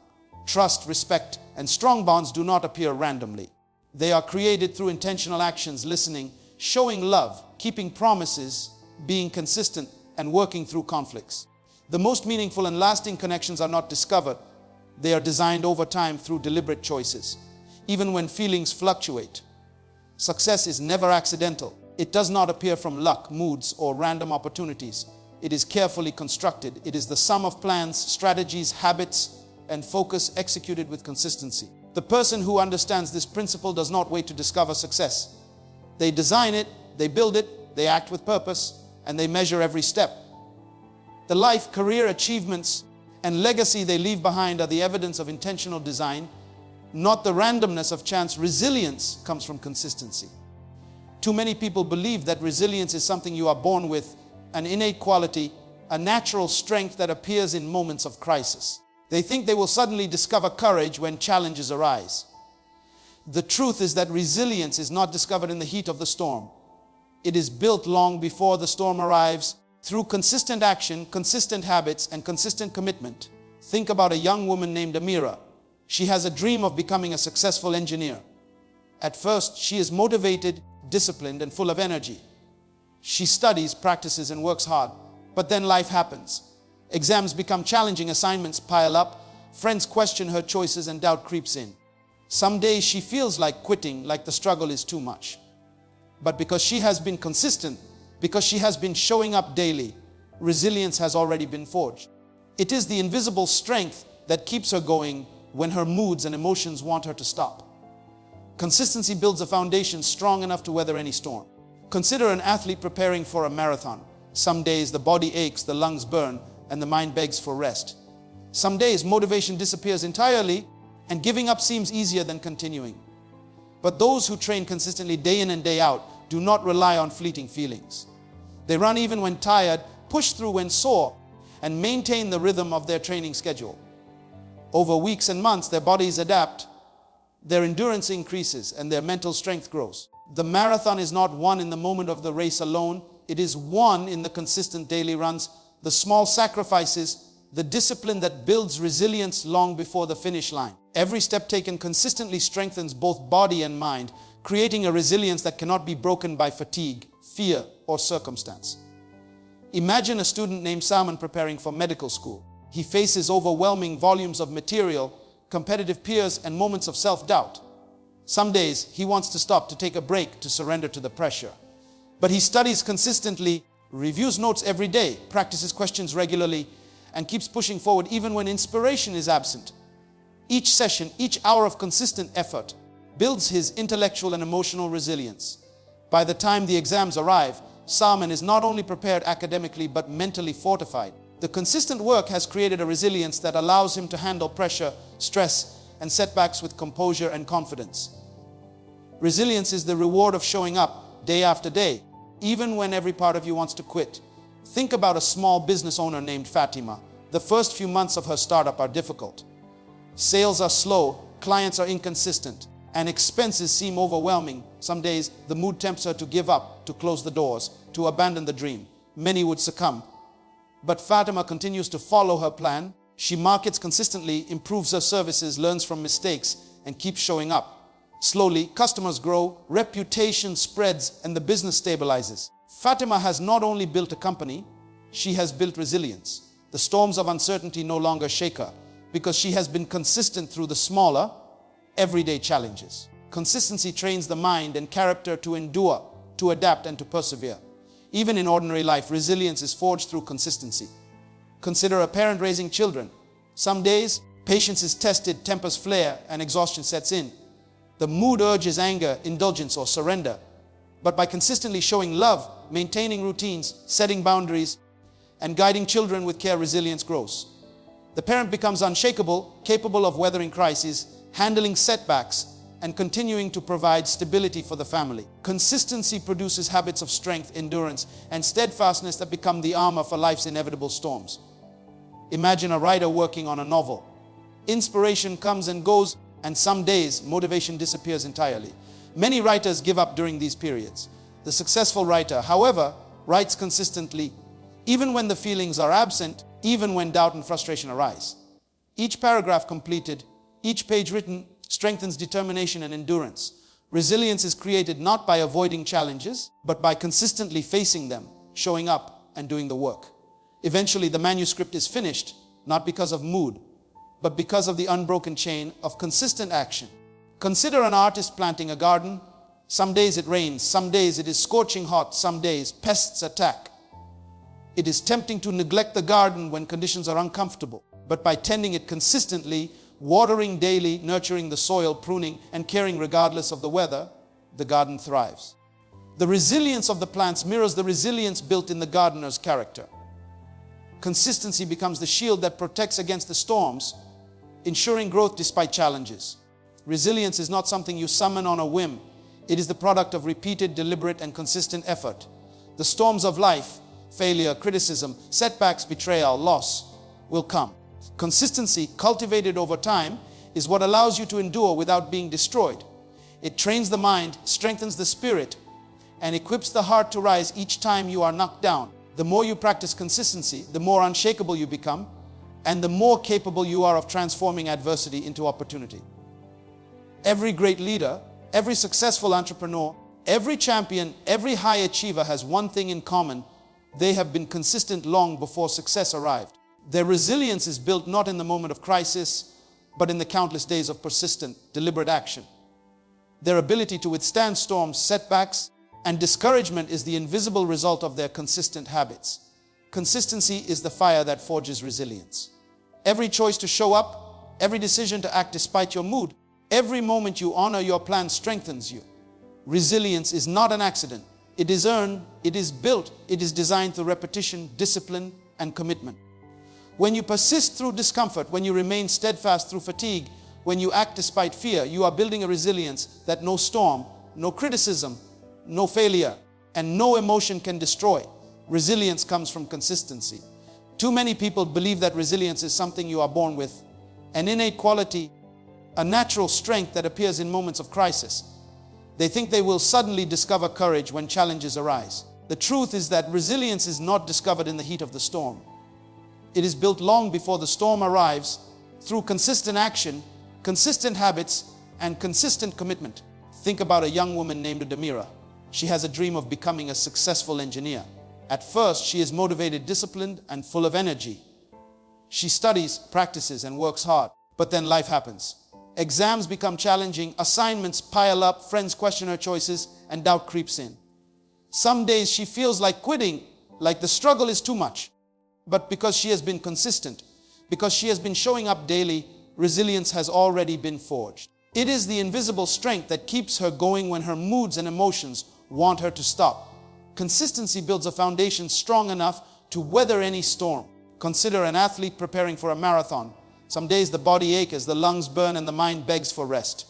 [SPEAKER 1] Trust, respect, and strong bonds do not appear randomly. They are created through intentional actions, listening, showing love, keeping promises, being consistent, and working through conflicts. The most meaningful and lasting connections are not discovered. They are designed over time through deliberate choices. Even when feelings fluctuate, success is never accidental. It does not appear from luck, moods, or random opportunities. It is carefully constructed. It is the sum of plans, strategies, habits, and focus executed with consistency. The person who understands this principle does not wait to discover success. They design it, they build it, they act with purpose, and they measure every step. The life, career, achievements, and legacy they leave behind are the evidence of intentional design, not the randomness of chance. Resilience comes from consistency. Too many people believe that resilience is something you are born with, an innate quality, a natural strength that appears in moments of crisis. They think they will suddenly discover courage when challenges arise. The truth is that resilience is not discovered in the heat of the storm. It is built long before the storm arrives through consistent action, consistent habits, and consistent commitment. Think about a young woman named Amira. She has a dream of becoming a successful engineer. At first, she is motivated, disciplined, and full of energy. She studies, practices, and works hard. But then life happens. Exams become challenging, assignments pile up, friends question her choices, and doubt creeps in. Some days she feels like quitting, like the struggle is too much. But because she has been consistent, because she has been showing up daily, resilience has already been forged. It is the invisible strength that keeps her going, when her moods and emotions want her to stop. Consistency builds a foundation strong enough to weather any storm. Consider an athlete preparing for a marathon. Some days the body aches, the lungs burn, and the mind begs for rest. Some days motivation disappears entirely, and giving up seems easier than continuing. But those who train consistently day in and day out do not rely on fleeting feelings. They run even when tired, push through when sore, and maintain the rhythm of their training schedule. Over weeks and months, their bodies adapt, their endurance increases, and their mental strength grows. The marathon is not won in the moment of the race alone. It is won in the consistent daily runs, the small sacrifices, the discipline that builds resilience long before the finish line. Every step taken consistently strengthens both body and mind, creating a resilience that cannot be broken by fatigue, fear, or circumstance. Imagine a student named Simon preparing for medical school. He faces overwhelming volumes of material, competitive peers, and moments of self-doubt. Some days he wants to stop, to take a break, to surrender to the pressure. But he studies consistently, reviews notes every day, practices questions regularly, and keeps pushing forward even when inspiration is absent. Each session, each hour of consistent effort builds his intellectual and emotional resilience. By the time the exams arrive, Simon is not only prepared academically but mentally fortified. The consistent work has created a resilience that allows him to handle pressure, stress, and setbacks with composure and confidence. Resilience is the reward of showing up day after day, even when every part of you wants to quit. Think about a small business owner named Fatima. The first few months of her startup are difficult. Sales are slow, clients are inconsistent, and expenses seem overwhelming. Some days, the mood tempts her to give up, to close the doors, to abandon the dream. Many would succumb. But Fatima continues to follow her plan. She markets consistently, improves her services, learns from mistakes, and keeps showing up. Slowly, customers grow, reputation spreads, and the business stabilizes. Fatima has not only built a company, she has built resilience. The storms of uncertainty no longer shake her, because she has been consistent through the smaller, everyday challenges. Consistency trains the mind and character to endure, to adapt, and to persevere. Even in ordinary life, resilience is forged through consistency. Consider a parent raising children. Some days, patience is tested, tempers flare, and exhaustion sets in. The mood urges anger, indulgence, or surrender. But by consistently showing love, maintaining routines, setting boundaries, and guiding children with care, resilience grows. The parent becomes unshakable, capable of weathering crises, handling setbacks, and continuing to provide stability for the family. Consistency produces habits of strength, endurance, and steadfastness that become the armor for life's inevitable storms. Imagine a writer working on a novel. Inspiration comes and goes, and some days motivation disappears entirely. Many writers give up during these periods. The successful writer, however, writes consistently, even when the feelings are absent, even when doubt and frustration arise. Each paragraph completed, each page written, strengthens determination and endurance. Resilience is created not by avoiding challenges, but by consistently facing them, showing up, and doing the work. Eventually, the manuscript is finished, not because of mood, but because of the unbroken chain of consistent action. Consider an artist planting a garden. Some days it rains, some days it is scorching hot, some days pests attack. It is tempting to neglect the garden when conditions are uncomfortable, but by tending it consistently, watering daily, nurturing the soil, pruning, and caring regardless of the weather, the garden thrives. The resilience of the plants mirrors the resilience built in the gardener's character. Consistency becomes the shield that protects against the storms, ensuring growth despite challenges. Resilience is not something you summon on a whim. It is the product of repeated, deliberate, and consistent effort. The storms of life, failure, criticism, setbacks, betrayal, loss, will come. Consistency, cultivated over time, is what allows you to endure without being destroyed. It trains the mind, strengthens the spirit, and equips the heart to rise each time you are knocked down. The more you practice consistency, the more unshakable you become, and the more capable you are of transforming adversity into opportunity. Every great leader, every successful entrepreneur, every champion, every high achiever has one thing in common: they have been consistent long before success arrived. Their resilience is built not in the moment of crisis, but in the countless days of persistent, deliberate action. Their ability to withstand storms, setbacks, and discouragement is the invisible result of their consistent habits. Consistency is the fire that forges resilience. Every choice to show up, every decision to act despite your mood, every moment you honor your plan strengthens you. Resilience is not an accident. It is earned, it is built, it is designed through repetition, discipline, and commitment. When you persist through discomfort, when you remain steadfast through fatigue, when you act despite fear, you are building a resilience that no storm, no criticism, no failure, and no emotion can destroy. Resilience comes from consistency. Too many people believe that resilience is something you are born with, an innate quality, a natural strength that appears in moments of crisis. They think they will suddenly discover courage when challenges arise. The truth is that resilience is not discovered in the heat of the storm. It is built long before the storm arrives through consistent action, consistent habits, and consistent commitment. Think about a young woman named Demira. She has a dream of becoming a successful engineer. At first, she is motivated, disciplined, and full of energy. She studies, practices, and works hard. But then life happens. Exams become challenging, assignments pile up, friends question her choices, and doubt creeps in. Some days she feels like quitting, like the struggle is too much. But because she has been consistent, because she has been showing up daily, resilience has already been forged. It is the invisible strength that keeps her going when her moods and emotions want her to stop. Consistency builds a foundation strong enough to weather any storm. Consider an athlete preparing for a marathon. Some days the body aches, the lungs burn, and the mind begs for rest.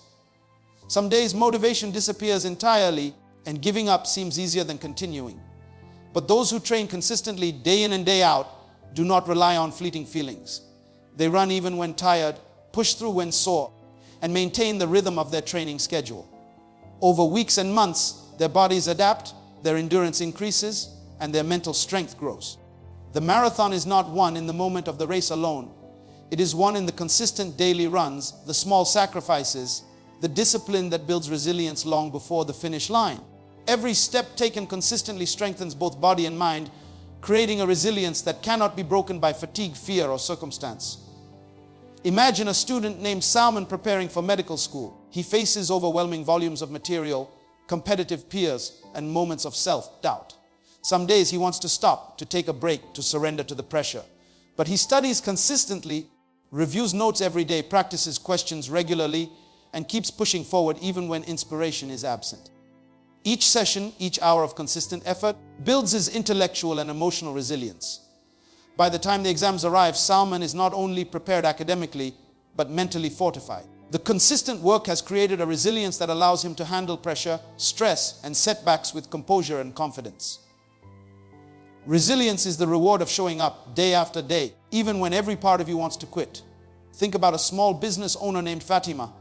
[SPEAKER 1] Some days motivation disappears entirely and giving up seems easier than continuing. But those who train consistently day in and day out do not rely on fleeting feelings. They run even when tired, push through when sore, and maintain the rhythm of their training schedule. Over weeks and months, their bodies adapt, their endurance increases, and their mental strength grows. The marathon is not won in the moment of the race alone. It is won in the consistent daily runs, the small sacrifices, the discipline that builds resilience long before the finish line. Every step taken consistently strengthens both body and mind, creating a resilience that cannot be broken by fatigue, fear, or circumstance. Imagine a student named Salman preparing for medical school. He faces overwhelming volumes of material, competitive peers, and moments of self-doubt. Some days he wants to stop, to take a break, to surrender to the pressure. But he studies consistently, reviews notes every day, practices questions regularly, and keeps pushing forward even when inspiration is absent. Each session, each hour of consistent effort builds his intellectual and emotional resilience. By the time the exams arrive, Salman is not only prepared academically, but mentally fortified. The consistent work has created a resilience that allows him to handle pressure, stress, and setbacks with composure and confidence. Resilience is the reward of showing up day after day, even when every part of you wants to quit. Think about a small business owner named Fatima.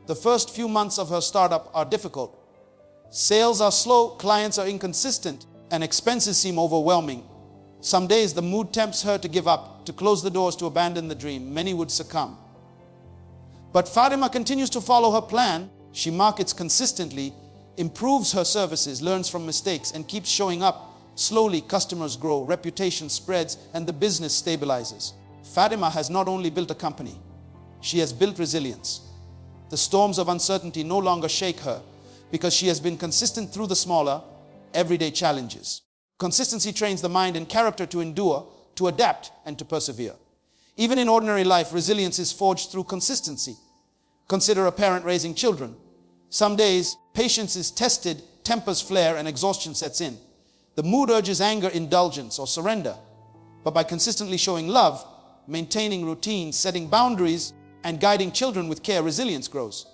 [SPEAKER 1] The first few months of her startup are difficult. Sales are slow, clients are inconsistent, and expenses seem overwhelming. Some days the mood tempts her to give up, to close the doors, to abandon the dream. Many would succumb. But Fatima continues to follow her plan. She markets consistently, improves her services, learns from mistakes, and keeps showing up. Slowly, customers grow, reputation spreads, and the business stabilizes. Fatima has not only built a company, she has built resilience. The storms of uncertainty no longer shake her because she has been consistent through the smaller, everyday challenges. Consistency trains the mind and character to endure, to adapt, and to persevere. Even in ordinary life, resilience is forged through consistency. Consider a parent raising children. Some days, patience is tested, tempers flare, and exhaustion sets in. The mood urges anger, indulgence, or surrender. But by consistently showing love, maintaining routines, setting boundaries, and guiding children with care, resilience grows.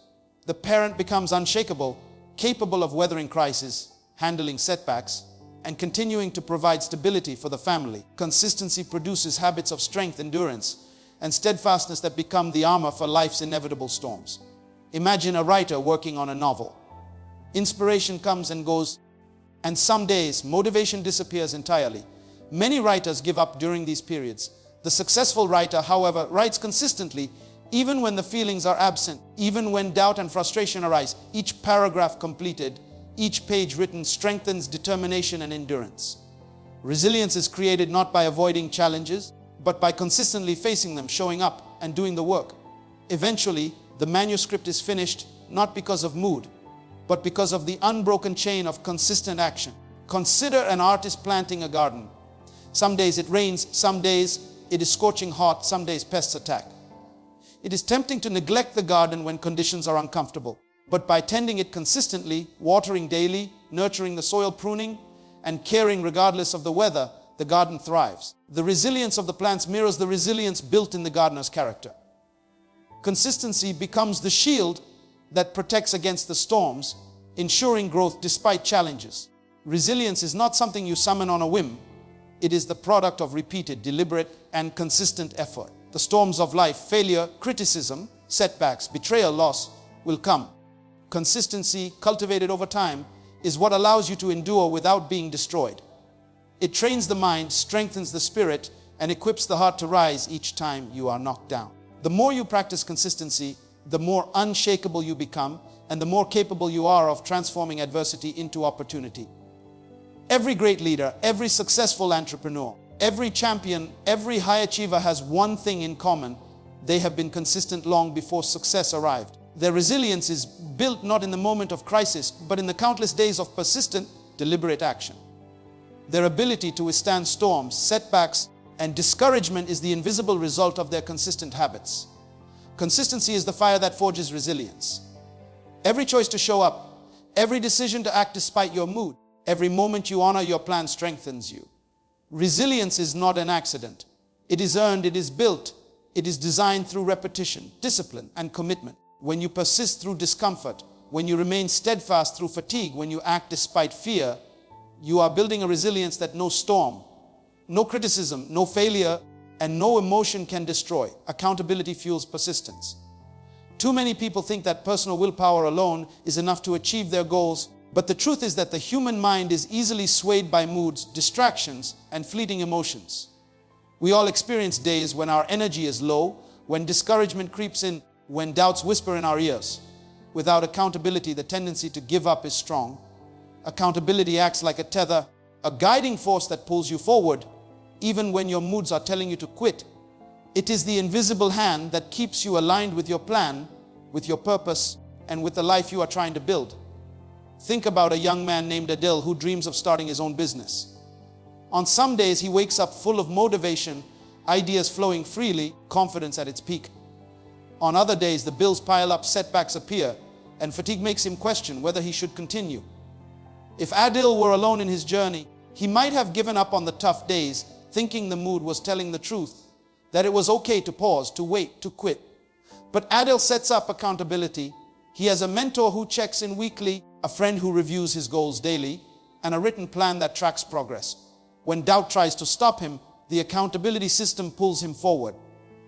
[SPEAKER 1] The parent becomes unshakable, capable of weathering crises, handling setbacks, and continuing to provide stability for the family. Consistency produces habits of strength, endurance, and steadfastness that become the armor for life's inevitable storms. Imagine a writer working on a novel. Inspiration comes and goes, and some days motivation disappears entirely. Many writers give up during these periods. The successful writer, however, writes consistently, even when the feelings are absent, even when doubt and frustration arise. Each paragraph completed, each page written strengthens determination and endurance. Resilience is created not by avoiding challenges, but by consistently facing them, showing up, and doing the work. Eventually, the manuscript is finished not because of mood, but because of the unbroken chain of consistent action. Consider an artist planting a garden. Some days it rains, some days it is scorching hot, some days pests attack. It is tempting to neglect the garden when conditions are uncomfortable. But by tending it consistently, watering daily, nurturing the soil, pruning, and caring regardless of the weather, the garden thrives. The resilience of the plants mirrors the resilience built in the gardener's character. Consistency becomes the shield that protects against the storms, ensuring growth despite challenges. Resilience is not something you summon on a whim. It is the product of repeated, deliberate, and consistent effort. The storms of life, failure, criticism, setbacks, betrayal, loss will come. Consistency, cultivated over time, is what allows you to endure without being destroyed. It trains the mind, strengthens the spirit, and equips the heart to rise each time you are knocked down. The more you practice consistency, the more unshakable you become, and the more capable you are of transforming adversity into opportunity. Every great leader, every successful entrepreneur, every champion, every high achiever has one thing in common: they have been consistent long before success arrived. Their resilience is built not in the moment of crisis, but in the countless days of persistent, deliberate action. Their ability to withstand storms, setbacks, and discouragement is the invisible result of their consistent habits. Consistency is the fire that forges resilience. Every choice to show up, every decision to act despite your mood, every moment you honor your plan strengthens you. Resilience is not an accident. It is earned, it is built, it is designed through repetition, discipline, and commitment. When you persist through discomfort, when you remain steadfast through fatigue, when you act despite fear, you are building a resilience that no storm, no criticism, no failure, and no emotion can destroy. Accountability fuels persistence. Too many people think that personal willpower alone is enough to achieve their goals, but the truth is that the human mind is easily swayed by moods, distractions, and fleeting emotions. We all experience days when our energy is low, when discouragement creeps in, when doubts whisper in our ears. Without accountability, the tendency to give up is strong. Accountability acts like a tether, a guiding force that pulls you forward, even when your moods are telling you to quit. It is the invisible hand that keeps you aligned with your plan, with your purpose, and with the life you are trying to build. Think about a young man named Adil who dreams of starting his own business. On some days, he wakes up full of motivation, ideas flowing freely, confidence at its peak. On other days, the bills pile up, setbacks appear, and fatigue makes him question whether he should continue. If Adil were alone in his journey, he might have given up on the tough days, thinking the mood was telling the truth, that it was okay to pause, to wait, to quit. But Adil sets up accountability. He has a mentor who checks in weekly, a friend who reviews his goals daily, and a written plan that tracks progress. When doubt tries to stop him, the accountability system pulls him forward.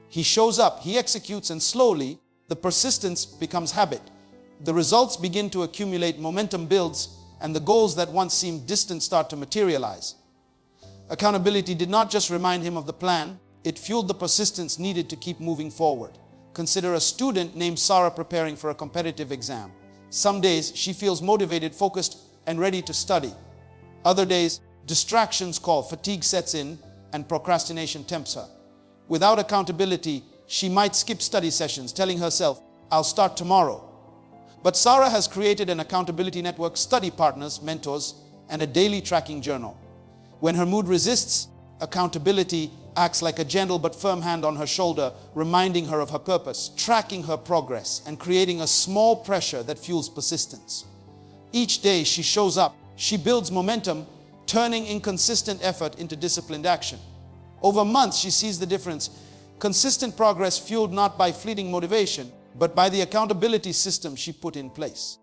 [SPEAKER 1] He shows up, he executes, and slowly, the persistence becomes habit. The results begin to accumulate, momentum builds, and the goals that once seemed distant start to materialize. Accountability did not just remind him of the plan, it fueled the persistence needed to keep moving forward. Consider a student named Sarah preparing for a competitive exam. Some days, she feels motivated, focused, and ready to study. Other days, distractions call, fatigue sets in, and procrastination tempts her. Without accountability, she might skip study sessions, telling herself, "I'll start tomorrow." But Sarah has created an accountability network, study partners, mentors, and a daily tracking journal. When her mood resists, accountability acts like a gentle but firm hand on her shoulder, reminding her of her purpose, tracking her progress, and creating a small pressure that fuels persistence. Each day she shows up, she builds momentum, turning inconsistent effort into disciplined action. Over months, she sees the difference. Consistent progress fueled not by fleeting motivation, but by the accountability system she put in place.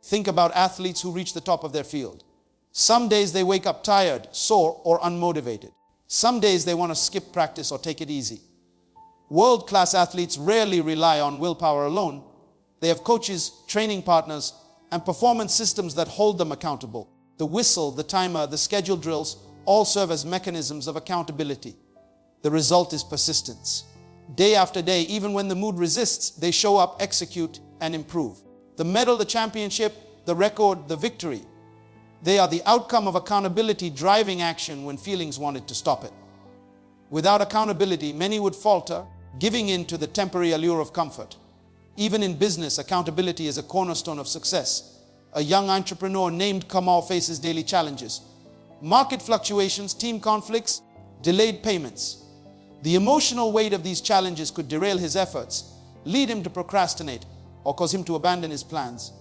[SPEAKER 1] Think about athletes who reach the top of their field. Some days they wake up tired, sore, or unmotivated. Some days they want to skip practice or take it easy. World-class athletes rarely rely on willpower alone. They have coaches, training partners, and performance systems that hold them accountable. The whistle, the timer, the scheduled drills all serve as mechanisms of accountability. The result is persistence. Day after day, even when the mood resists, they show up, execute, and improve. The medal, the championship, the record, the victory. They are the outcome of accountability driving action when feelings wanted to stop it. Without accountability, many would falter, giving in to the temporary allure of comfort. Even in business, accountability is a cornerstone of success. A young entrepreneur named Kamal faces daily challenges. Market fluctuations, team conflicts, delayed payments. The emotional weight of these challenges could derail his efforts, lead him to procrastinate, or cause him to abandon his plans.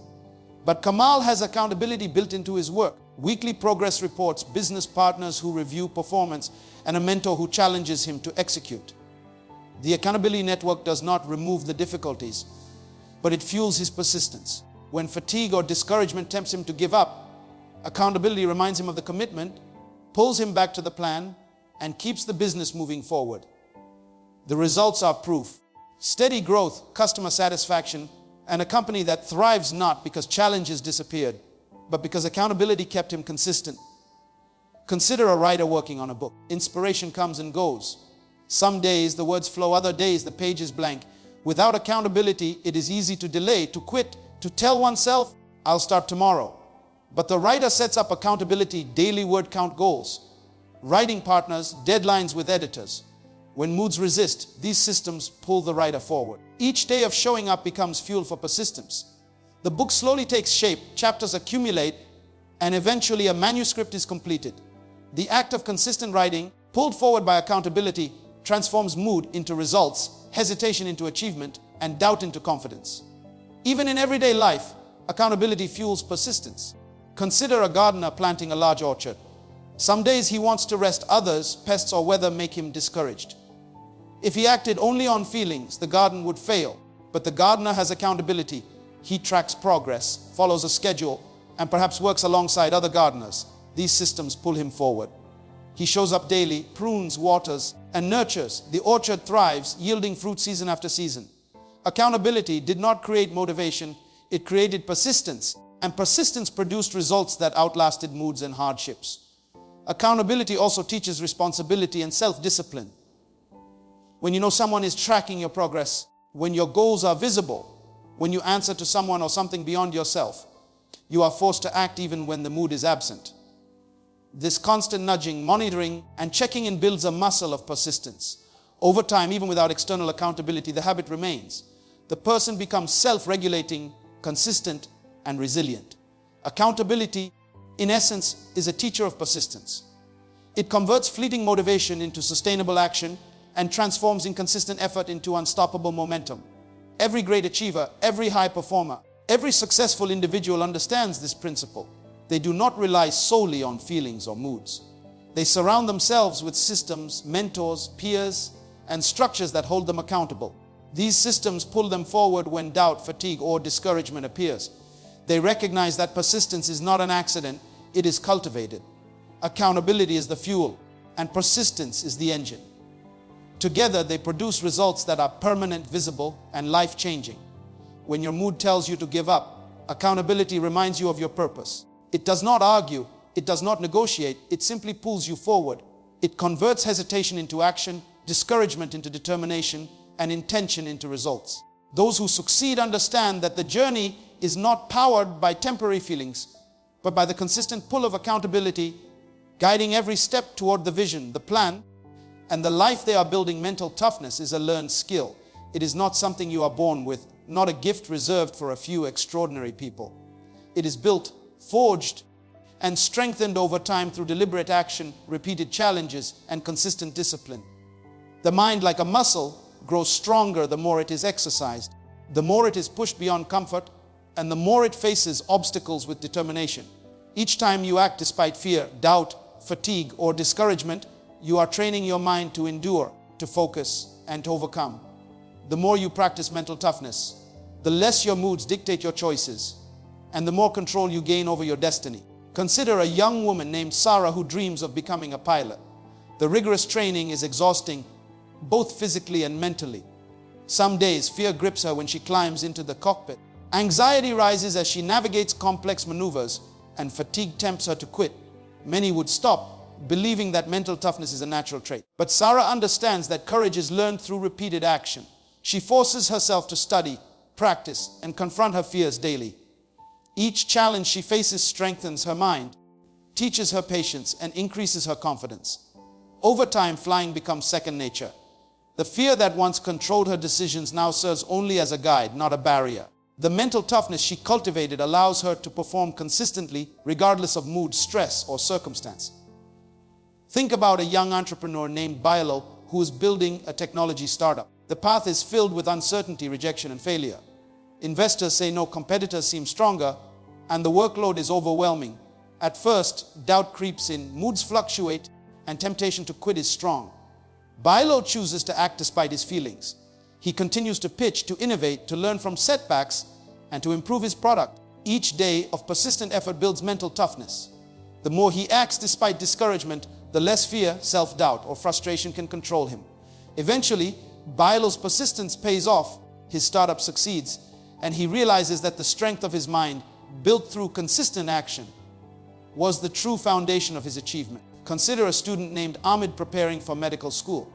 [SPEAKER 1] But Kamal has accountability built into his work. Weekly progress reports, business partners who review performance, and a mentor who challenges him to execute. The accountability network does not remove the difficulties, but it fuels his persistence. When fatigue or discouragement tempts him to give up, accountability reminds him of the commitment, pulls him back to the plan, and keeps the business moving forward. The results are proof. Steady growth, customer satisfaction, and a company that thrives not because challenges disappeared, but because accountability kept him consistent. Consider a writer working on a book. Inspiration comes and goes. Some days the words flow, other days the page is blank. Without accountability, it is easy to delay, to quit, to tell oneself, I'll start tomorrow. But the writer sets up accountability, daily word count goals, writing partners, deadlines with editors. When moods resist, these systems pull the writer forward. Each day of showing up becomes fuel for persistence. The book slowly takes shape, chapters accumulate, and eventually a manuscript is completed. The act of consistent writing, pulled forward by accountability, transforms mood into results, hesitation into achievement, and doubt into confidence. Even in everyday life, accountability fuels persistence. Consider a gardener planting a large orchard. Some days he wants to rest, others, pests or weather make him discouraged. If he acted only on feelings, the garden would fail. But the gardener has accountability. He tracks progress, follows a schedule, and perhaps works alongside other gardeners. These systems pull him forward. He shows up daily, prunes, waters, and nurtures. The orchard thrives, yielding fruit season after season. Accountability did not create motivation, it created persistence. And persistence produced results that outlasted moods and hardships. Accountability also teaches responsibility and self-discipline. When you know someone is tracking your progress, when your goals are visible, when you answer to someone or something beyond yourself, you are forced to act even when the mood is absent. This constant nudging, monitoring, and checking in builds a muscle of persistence. Over time, even without external accountability, the habit remains. The person becomes self-regulating, consistent, and resilient. Accountability, in essence, is a teacher of persistence. It converts fleeting motivation into sustainable action and transforms inconsistent effort into unstoppable momentum. Every great achiever, every high performer, every successful individual understands this principle. They do not rely solely on feelings or moods. They surround themselves with systems, mentors, peers, and structures that hold them accountable. These systems pull them forward when doubt, fatigue, or discouragement appears. They recognize that persistence is not an accident, it is cultivated. Accountability is the fuel, and persistence is the engine. Together, they produce results that are permanent, visible, and life-changing. When your mood tells you to give up, accountability reminds you of your purpose. It does not argue, it does not negotiate, it simply pulls you forward. It converts hesitation into action, discouragement into determination, and intention into results. Those who succeed understand that the journey is not powered by temporary feelings, but by the consistent pull of accountability, guiding every step toward the vision, the plan, and the life they are building. Mental toughness is a learned skill. It is not something you are born with, not a gift reserved for a few extraordinary people. It is built, forged, and strengthened over time through deliberate action, repeated challenges, and consistent discipline. The mind, like a muscle, grows stronger the more it is exercised, the more it is pushed beyond comfort, and the more it faces obstacles with determination. Each time you act despite fear, doubt, fatigue, or discouragement, you are training your mind to endure, to focus, and to overcome. The more you practice mental toughness, the less your moods dictate your choices, and the more control you gain over your destiny. Consider a young woman named Sarah who dreams of becoming a pilot. The rigorous training is exhausting, both physically and mentally. Some days, fear grips her when she climbs into the cockpit. Anxiety rises as she navigates complex maneuvers, and fatigue tempts her to quit. Many would stop, believing that mental toughness is a natural trait. But Sarah understands that courage is learned through repeated action. She forces herself to study, practice, and confront her fears daily. Each challenge she faces strengthens her mind, teaches her patience, and increases her confidence. Over time, flying becomes second nature. The fear that once controlled her decisions now serves only as a guide, not a barrier. The mental toughness she cultivated allows her to perform consistently, regardless of mood, stress, or circumstance. Think about a young entrepreneur named Myles who is building a technology startup. The path is filled with uncertainty, rejection, and failure. Investors say no, competitors seem stronger, and the workload is overwhelming. At first, doubt creeps in, moods fluctuate, and temptation to quit is strong. Myles chooses to act despite his feelings. He continues to pitch, to innovate, to learn from setbacks, and to improve his product. Each day of persistent effort builds mental toughness. The more he acts despite discouragement, the less fear, self-doubt, or frustration can control him. Eventually, Myles' persistence pays off, his startup succeeds, and he realizes that the strength of his mind, built through consistent action, was the true foundation of his achievement. Consider a student named Ahmed preparing for medical school.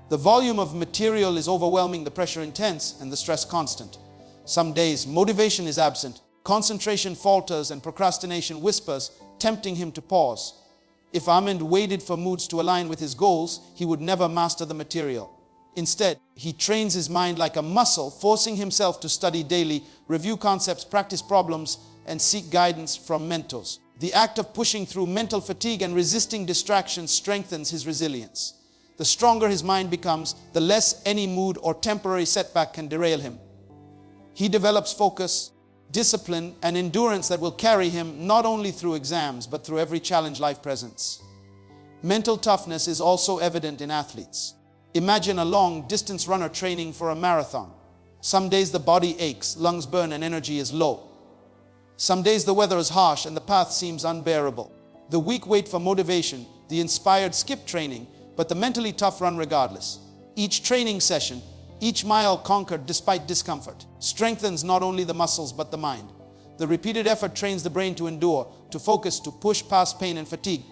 [SPEAKER 1] The volume of material is overwhelming, the pressure intense, and the stress constant. Some days, motivation is absent, concentration falters, and procrastination whispers, tempting him to pause. If Ahmed waited for moods to align with his goals, he would never master the material. Instead, he trains his mind like a muscle, forcing himself to study daily, review concepts, practice problems, and seek guidance from mentors. The act of pushing through mental fatigue and resisting distractions strengthens his resilience. The stronger his mind becomes, the less any mood or temporary setback can derail him. He develops focus, discipline, and endurance that will carry him not only through exams, but through every challenge life presents. Mental toughness is also evident in athletes. Imagine a long-distance runner training for a marathon. Some days the body aches, lungs burn, and energy is low. Some days the weather is harsh and the path seems unbearable. The weak wait for motivation, the inspired skip training, but the mentally tough run regardless. Each training session, each mile conquered despite discomfort, strengthens not only the muscles but the mind. The repeated effort trains the brain to endure, to focus, to push past pain and fatigue.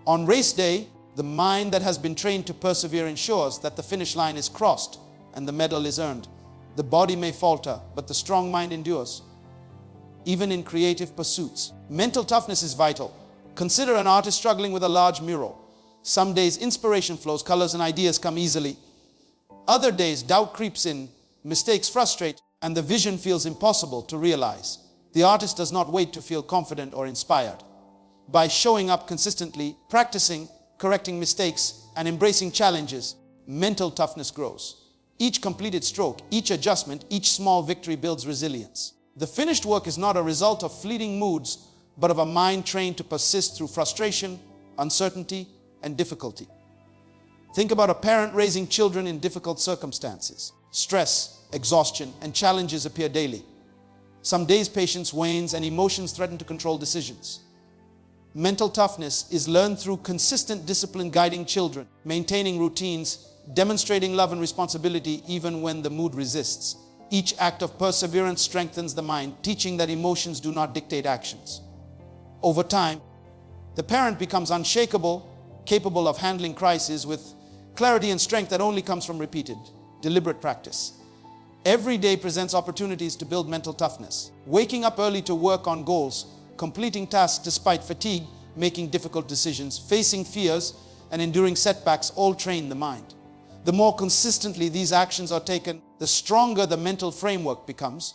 [SPEAKER 1] On race day, the mind that has been trained to persevere ensures that the finish line is crossed and the medal is earned. The body may falter, but the strong mind endures. Even in creative pursuits, mental toughness is vital. Consider an artist struggling with a large mural. Some days inspiration flows, colors and ideas come easily. Other days doubt creeps in, mistakes frustrate, and the vision feels impossible to realize. The artist does not wait to feel confident or inspired. By showing up consistently, practicing, correcting mistakes, and embracing challenges, mental toughness grows. Each completed stroke, each adjustment, each small victory builds resilience. The finished work is not a result of fleeting moods, but of a mind trained to persist through frustration, uncertainty, and difficulty. Think about a parent raising children in difficult circumstances. Stress, exhaustion, and challenges appear daily. Some days patience wanes and emotions threaten to control decisions. Mental toughness is learned through consistent discipline guiding children, maintaining routines, demonstrating love and responsibility even when the mood resists. Each act of perseverance strengthens the mind, teaching that emotions do not dictate actions. Over time, the parent becomes unshakable, capable of handling crises with clarity and strength that only comes from repeated, deliberate practice. Every day presents opportunities to build mental toughness. Waking up early to work on goals, completing tasks despite fatigue, making difficult decisions, facing fears, and enduring setbacks all train the mind. The more consistently these actions are taken, the stronger the mental framework becomes.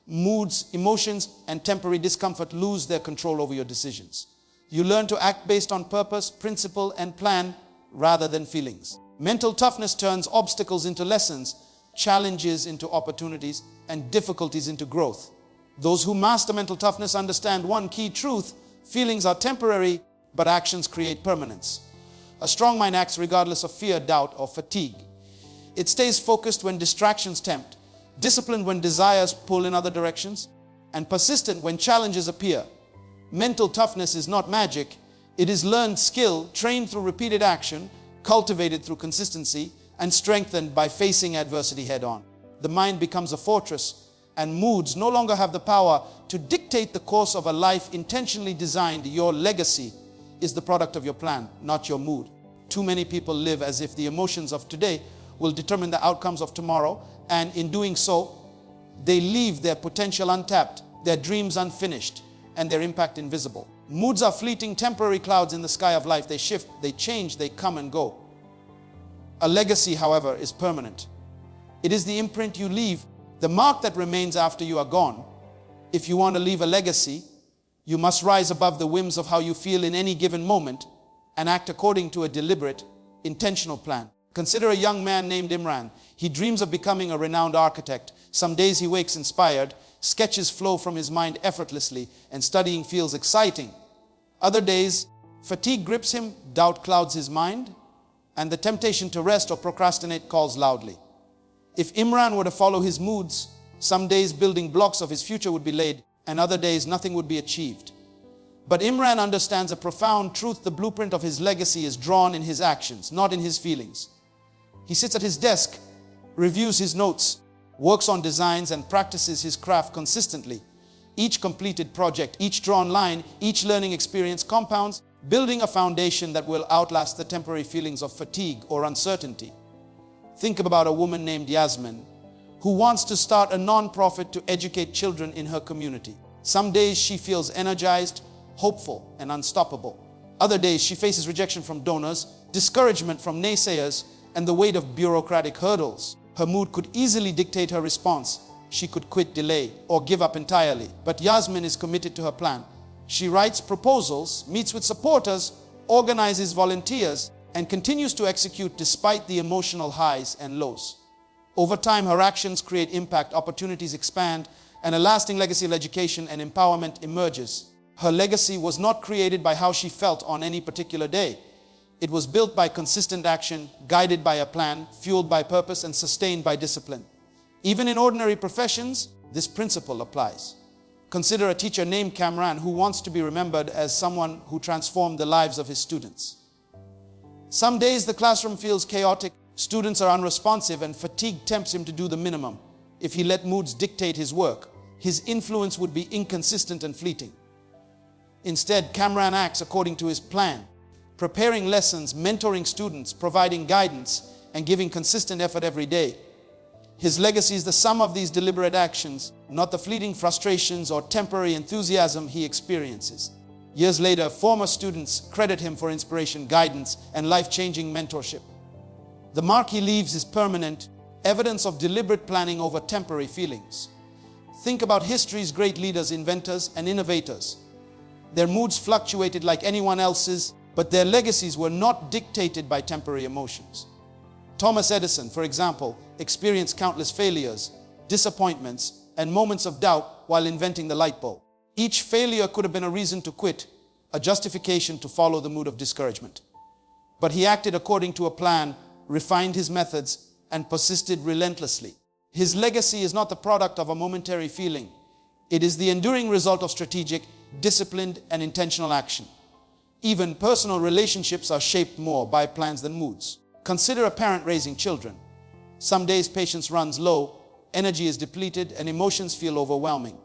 [SPEAKER 1] Moods, emotions, and temporary discomfort lose their control over your decisions. You learn to act based on purpose, principle, and plan rather than feelings. Mental toughness turns obstacles into lessons, challenges into opportunities, and difficulties into growth. Those who master mental toughness understand one key truth: feelings are temporary, but actions create permanence. A strong mind acts regardless of fear, doubt, or fatigue. It stays focused when distractions tempt, disciplined when desires pull in other directions, and persistent when challenges appear. Mental toughness is not magic. It is learned skill, trained through repeated action, cultivated through consistency, and strengthened by facing adversity head-on. The mind becomes a fortress, and moods no longer have the power to dictate the course of a life intentionally designed. Your legacy is the product of your plan, not your mood. Too many people live as if the emotions of today will determine the outcomes of tomorrow, and in doing so, they leave their potential untapped, their dreams unfinished, and their impact invisible. Moods are fleeting, temporary clouds in the sky of life. They shift, they change, they come and go. A legacy, however, is permanent. It is the imprint you leave, the mark that remains after you are gone. If you want to leave a legacy, you must rise above the whims of how you feel in any given moment and act according to a deliberate, intentional plan. Consider a young man named Imran. He dreams of becoming a renowned architect. Some days he wakes inspired, sketches flow from his mind effortlessly, and studying feels exciting. Other days, fatigue grips him, doubt clouds his mind, and the temptation to rest or procrastinate calls loudly. If Imran were to follow his moods, some days building blocks of his future would be laid, and other days nothing would be achieved. But Imran understands a profound truth: the blueprint of his legacy is drawn in his actions, not in his feelings. He sits at his desk, reviews his notes, works on designs, and practices his craft consistently. Each completed project, each drawn line, each learning experience compounds, building a foundation that will outlast the temporary feelings of fatigue or uncertainty. Think about a woman named Yasmin, who wants to start a non-profit to educate children in her community. Some days she feels energized, hopeful, and unstoppable. Other days she faces rejection from donors, discouragement from naysayers, and the weight of bureaucratic hurdles. Her mood could easily dictate her response. She could quit, delay, or give up entirely. But Yasmin is committed to her plan. She writes proposals, meets with supporters, organizes volunteers, and continues to execute despite the emotional highs and lows. Over time, her actions create impact, opportunities expand, and a lasting legacy of education and empowerment emerges. Her legacy was not created by how she felt on any particular day. It was built by consistent action, guided by a plan, fueled by purpose, and sustained by discipline. Even in ordinary professions, this principle applies. Consider a teacher named Kamran who wants to be remembered as someone who transformed the lives of his students. Some days the classroom feels chaotic, students are unresponsive, and fatigue tempts him to do the minimum. If he let moods dictate his work, his influence would be inconsistent and fleeting. Instead, Kamran acts according to his plan, preparing lessons, mentoring students, providing guidance, and giving consistent effort every day. His legacy is the sum of these deliberate actions, not the fleeting frustrations or temporary enthusiasm he experiences. Years later, former students credit him for inspiration, guidance, and life-changing mentorship. The mark he leaves is permanent, evidence of deliberate planning over temporary feelings. Think about history's great leaders, inventors, and innovators. Their moods fluctuated like anyone else's, but their legacies were not dictated by temporary emotions. Thomas Edison, for example, experienced countless failures, disappointments, and moments of doubt while inventing the light bulb. Each failure could have been a reason to quit, a justification to follow the mood of discouragement. But he acted according to a plan, refined his methods, and persisted relentlessly. His legacy is not the product of a momentary feeling. It is the enduring result of strategic, disciplined, and intentional action. Even personal relationships are shaped more by plans than moods. Consider a parent raising children. Some days patience runs low, energy is depleted, and emotions feel overwhelming.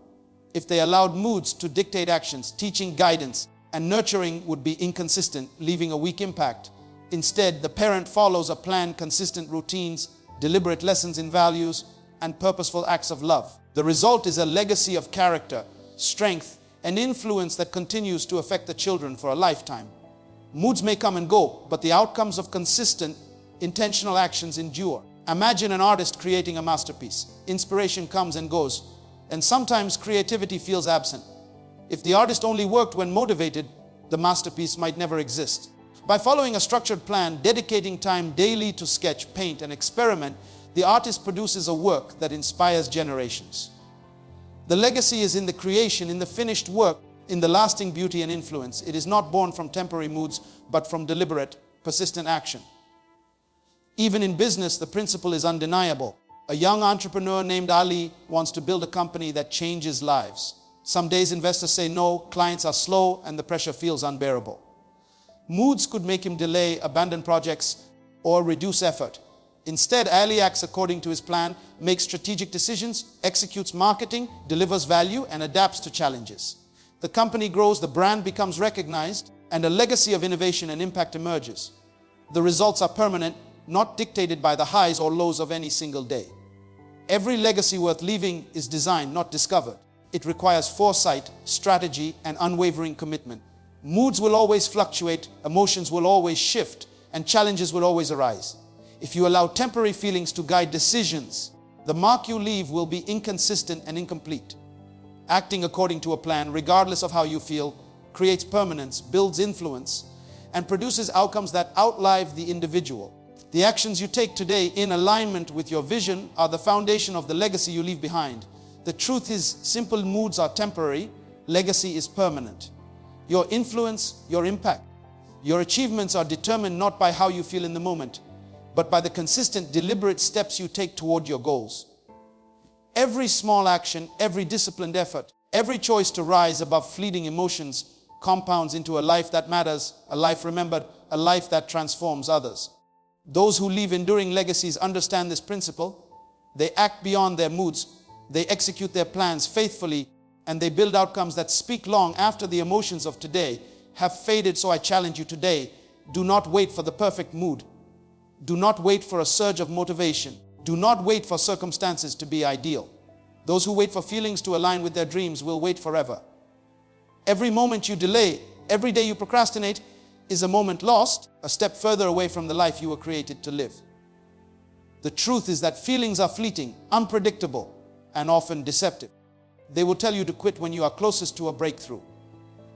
[SPEAKER 1] If they allowed moods to dictate actions, teaching, guidance, and nurturing would be inconsistent, leaving a weak impact. Instead, the parent follows a plan, consistent routines, deliberate lessons in values, and purposeful acts of love. The result is a legacy of character, strength, and influence that continues to affect the children for a lifetime. Moods may come and go, but the outcomes of consistent, intentional actions endure. Imagine an artist creating a masterpiece. Inspiration comes and goes, and sometimes creativity feels absent. If the artist only worked when motivated, the masterpiece might never exist. By following a structured plan, dedicating time daily to sketch, paint, and experiment, the artist produces a work that inspires generations. The legacy is in the creation, in the finished work, in the lasting beauty and influence. It is not born from temporary moods, but from deliberate, persistent action. Even in business, the principle is undeniable. A young entrepreneur named Ali wants to build a company that changes lives. Some days investors say no, clients are slow, and the pressure feels unbearable. Moods could make him delay, abandon projects, or reduce effort. Instead, Ali acts according to his plan, makes strategic decisions, executes marketing, delivers value, and adapts to challenges. The company grows, the brand becomes recognized, and a legacy of innovation and impact emerges. The results are permanent, not dictated by the highs or lows of any single day. Every legacy worth leaving is designed, not discovered. It requires foresight, strategy, and unwavering commitment. Moods will always fluctuate, emotions will always shift, and challenges will always arise. If you allow temporary feelings to guide decisions, the mark you leave will be inconsistent and incomplete. Acting according to a plan, regardless of how you feel, creates permanence, builds influence, and produces outcomes that outlive the individual. The actions you take today in alignment with your vision are the foundation of the legacy you leave behind. The truth is, simple moods are temporary, legacy is permanent. Your influence, your impact, your achievements are determined not by how you feel in the moment, but by the consistent, deliberate steps you take toward your goals. Every small action, every disciplined effort, every choice to rise above fleeting emotions compounds into a life that matters, a life remembered, a life that transforms others. Those who leave enduring legacies understand this principle. They act beyond their moods, they execute their plans faithfully, and they build outcomes that speak long after the emotions of today have faded. So I challenge you today, do not wait for the perfect mood. Do not wait for a surge of motivation. Do not wait for circumstances to be ideal. Those who wait for feelings to align with their dreams will wait forever. Every moment you delay, every day you procrastinate, is a moment lost, a step further away from the life you were created to live. The truth is that feelings are fleeting, unpredictable, and often deceptive. They will tell you to quit when you are closest to a breakthrough.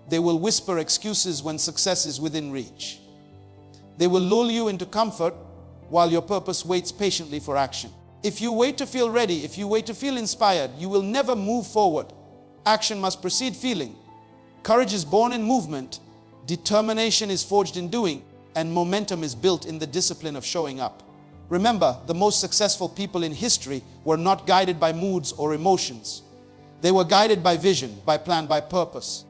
[SPEAKER 1] They will whisper excuses when success is within reach. They will lull you into comfort while your purpose waits patiently for action. If you wait to feel ready, if you wait to feel inspired, you will never move forward. Action must precede feeling. Courage is born in movement. Determination is forged in doing, and momentum is built in the discipline of showing up. Remember, the most successful people in history were not guided by moods or emotions. They were guided by vision, by plan, by purpose.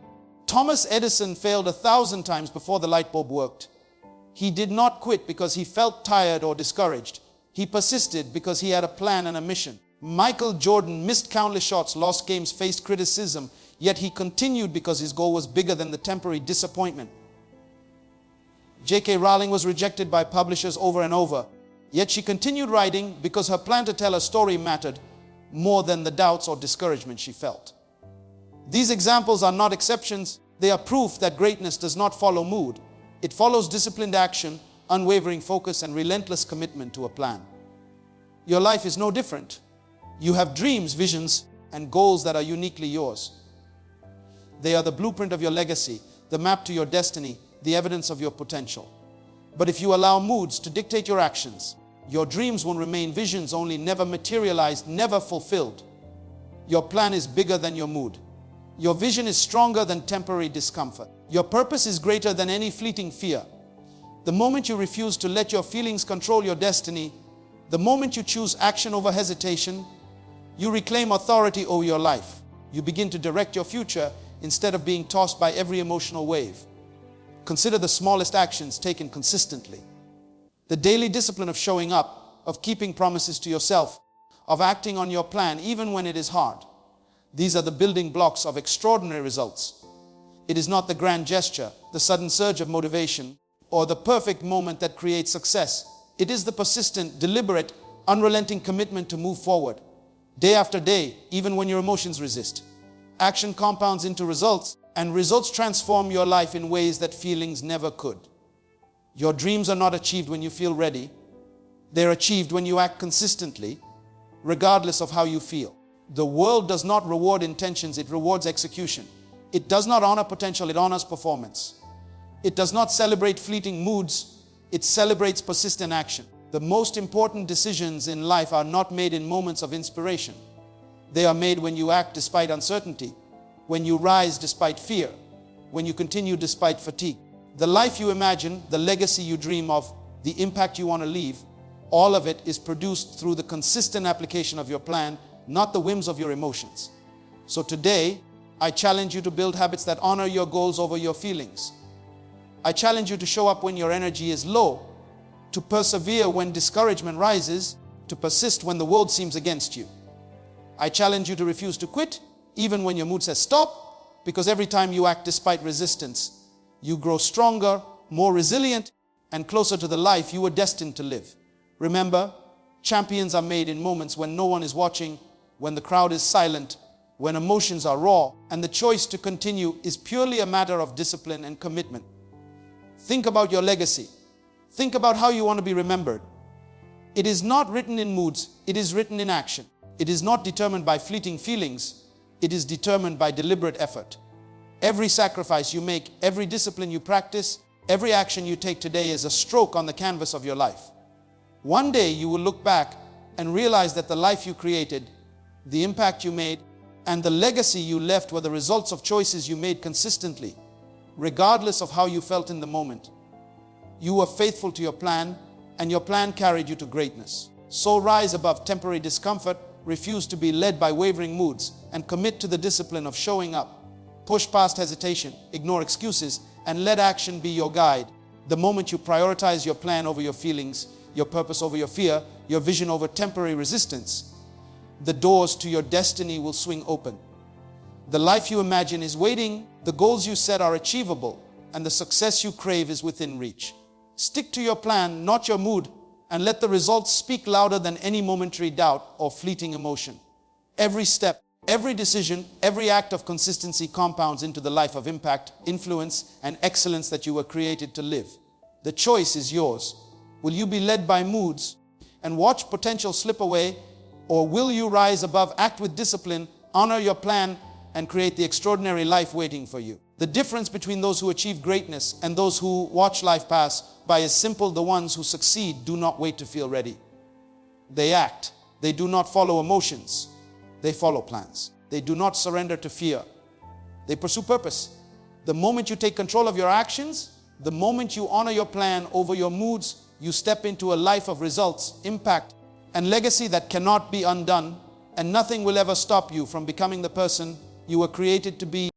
[SPEAKER 1] Thomas Edison failed 1,000 times before the light bulb worked. He did not quit because he felt tired or discouraged. He persisted because he had a plan and a mission. Michael Jordan missed countless shots, lost games, faced criticism, yet he continued because his goal was bigger than the temporary disappointment. J.K. Rowling was rejected by publishers over and over, yet she continued writing because her plan to tell a story mattered more than the doubts or discouragement she felt. These examples are not exceptions. They are proof that greatness does not follow mood. It follows disciplined action, unwavering focus, and relentless commitment to a plan. Your life is no different. You have dreams, visions, and goals that are uniquely yours. They are the blueprint of your legacy, the map to your destiny, the evidence of your potential. But if you allow moods to dictate your actions, your dreams will remain visions only, never materialized, never fulfilled. Your plan is bigger than your mood. Your vision is stronger than temporary discomfort. Your purpose is greater than any fleeting fear. The moment you refuse to let your feelings control your destiny, the moment you choose action over hesitation, you reclaim authority over your life. You begin to direct your future instead of being tossed by every emotional wave. Consider the smallest actions taken consistently. The daily discipline of showing up, of keeping promises to yourself, of acting on your plan even when it is hard. These are the building blocks of extraordinary results. It is not the grand gesture, the sudden surge of motivation, or the perfect moment that creates success. It is the persistent, deliberate, unrelenting commitment to move forward, day after day, even when your emotions resist. Action compounds into results, and results transform your life in ways that feelings never could. Your dreams are not achieved when you feel ready. They're achieved when you act consistently, regardless of how you feel. The world does not reward intentions, it rewards execution. It does not honor potential, it honors performance. It does not celebrate fleeting moods, it celebrates persistent action. The most important decisions in life are not made in moments of inspiration. They are made when you act despite uncertainty, when you rise despite fear, when you continue despite fatigue. The life you imagine, the legacy you dream of, the impact you want to leave, all of it is produced through the consistent application of your plan, not the whims of your emotions. So today, I challenge you to build habits that honor your goals over your feelings. I challenge you to show up when your energy is low, to persevere when discouragement rises, to persist when the world seems against you. I challenge you to refuse to quit, even when your mood says stop, because every time you act despite resistance, you grow stronger, more resilient, and closer to the life you were destined to live. Remember, champions are made in moments when no one is watching, when the crowd is silent, when emotions are raw, and the choice to continue is purely a matter of discipline and commitment. Think about your legacy. Think about how you want to be remembered. It is not written in moods, it is written in action. It is not determined by fleeting feelings, it is determined by deliberate effort. Every sacrifice you make, every discipline you practice, every action you take today is a stroke on the canvas of your life. One day you will look back and realize that the life you created, the impact you made, and the legacy you left were the results of choices you made consistently, regardless of how you felt in the moment. You were faithful to your plan, and your plan carried you to greatness. So rise above temporary discomfort, refuse to be led by wavering moods, and commit to the discipline of showing up. Push past hesitation, ignore excuses, and let action be your guide. The moment you prioritize your plan over your feelings, your purpose over your fear, your vision over temporary resistance, the doors to your destiny will swing open. The life you imagine is waiting, the goals you set are achievable, and the success you crave is within reach. Stick to your plan, not your mood, and let the results speak louder than any momentary doubt or fleeting emotion. Every step, every decision, every act of consistency compounds into the life of impact, influence, and excellence that you were created to live. The choice is yours. Will you be led by moods and watch potential slip away, or will you rise above, act with discipline, honor your plan, and create the extraordinary life waiting for you? The difference between those who achieve greatness and those who watch life pass by is simple. The ones who succeed do not wait to feel ready. They act. They do not follow emotions. They follow plans. They do not surrender to fear. They pursue purpose. The moment you take control of your actions, the moment you honor your plan over your moods, you step into a life of results, impact, and legacy that cannot be undone, and nothing will ever stop you from becoming the person you were created to be.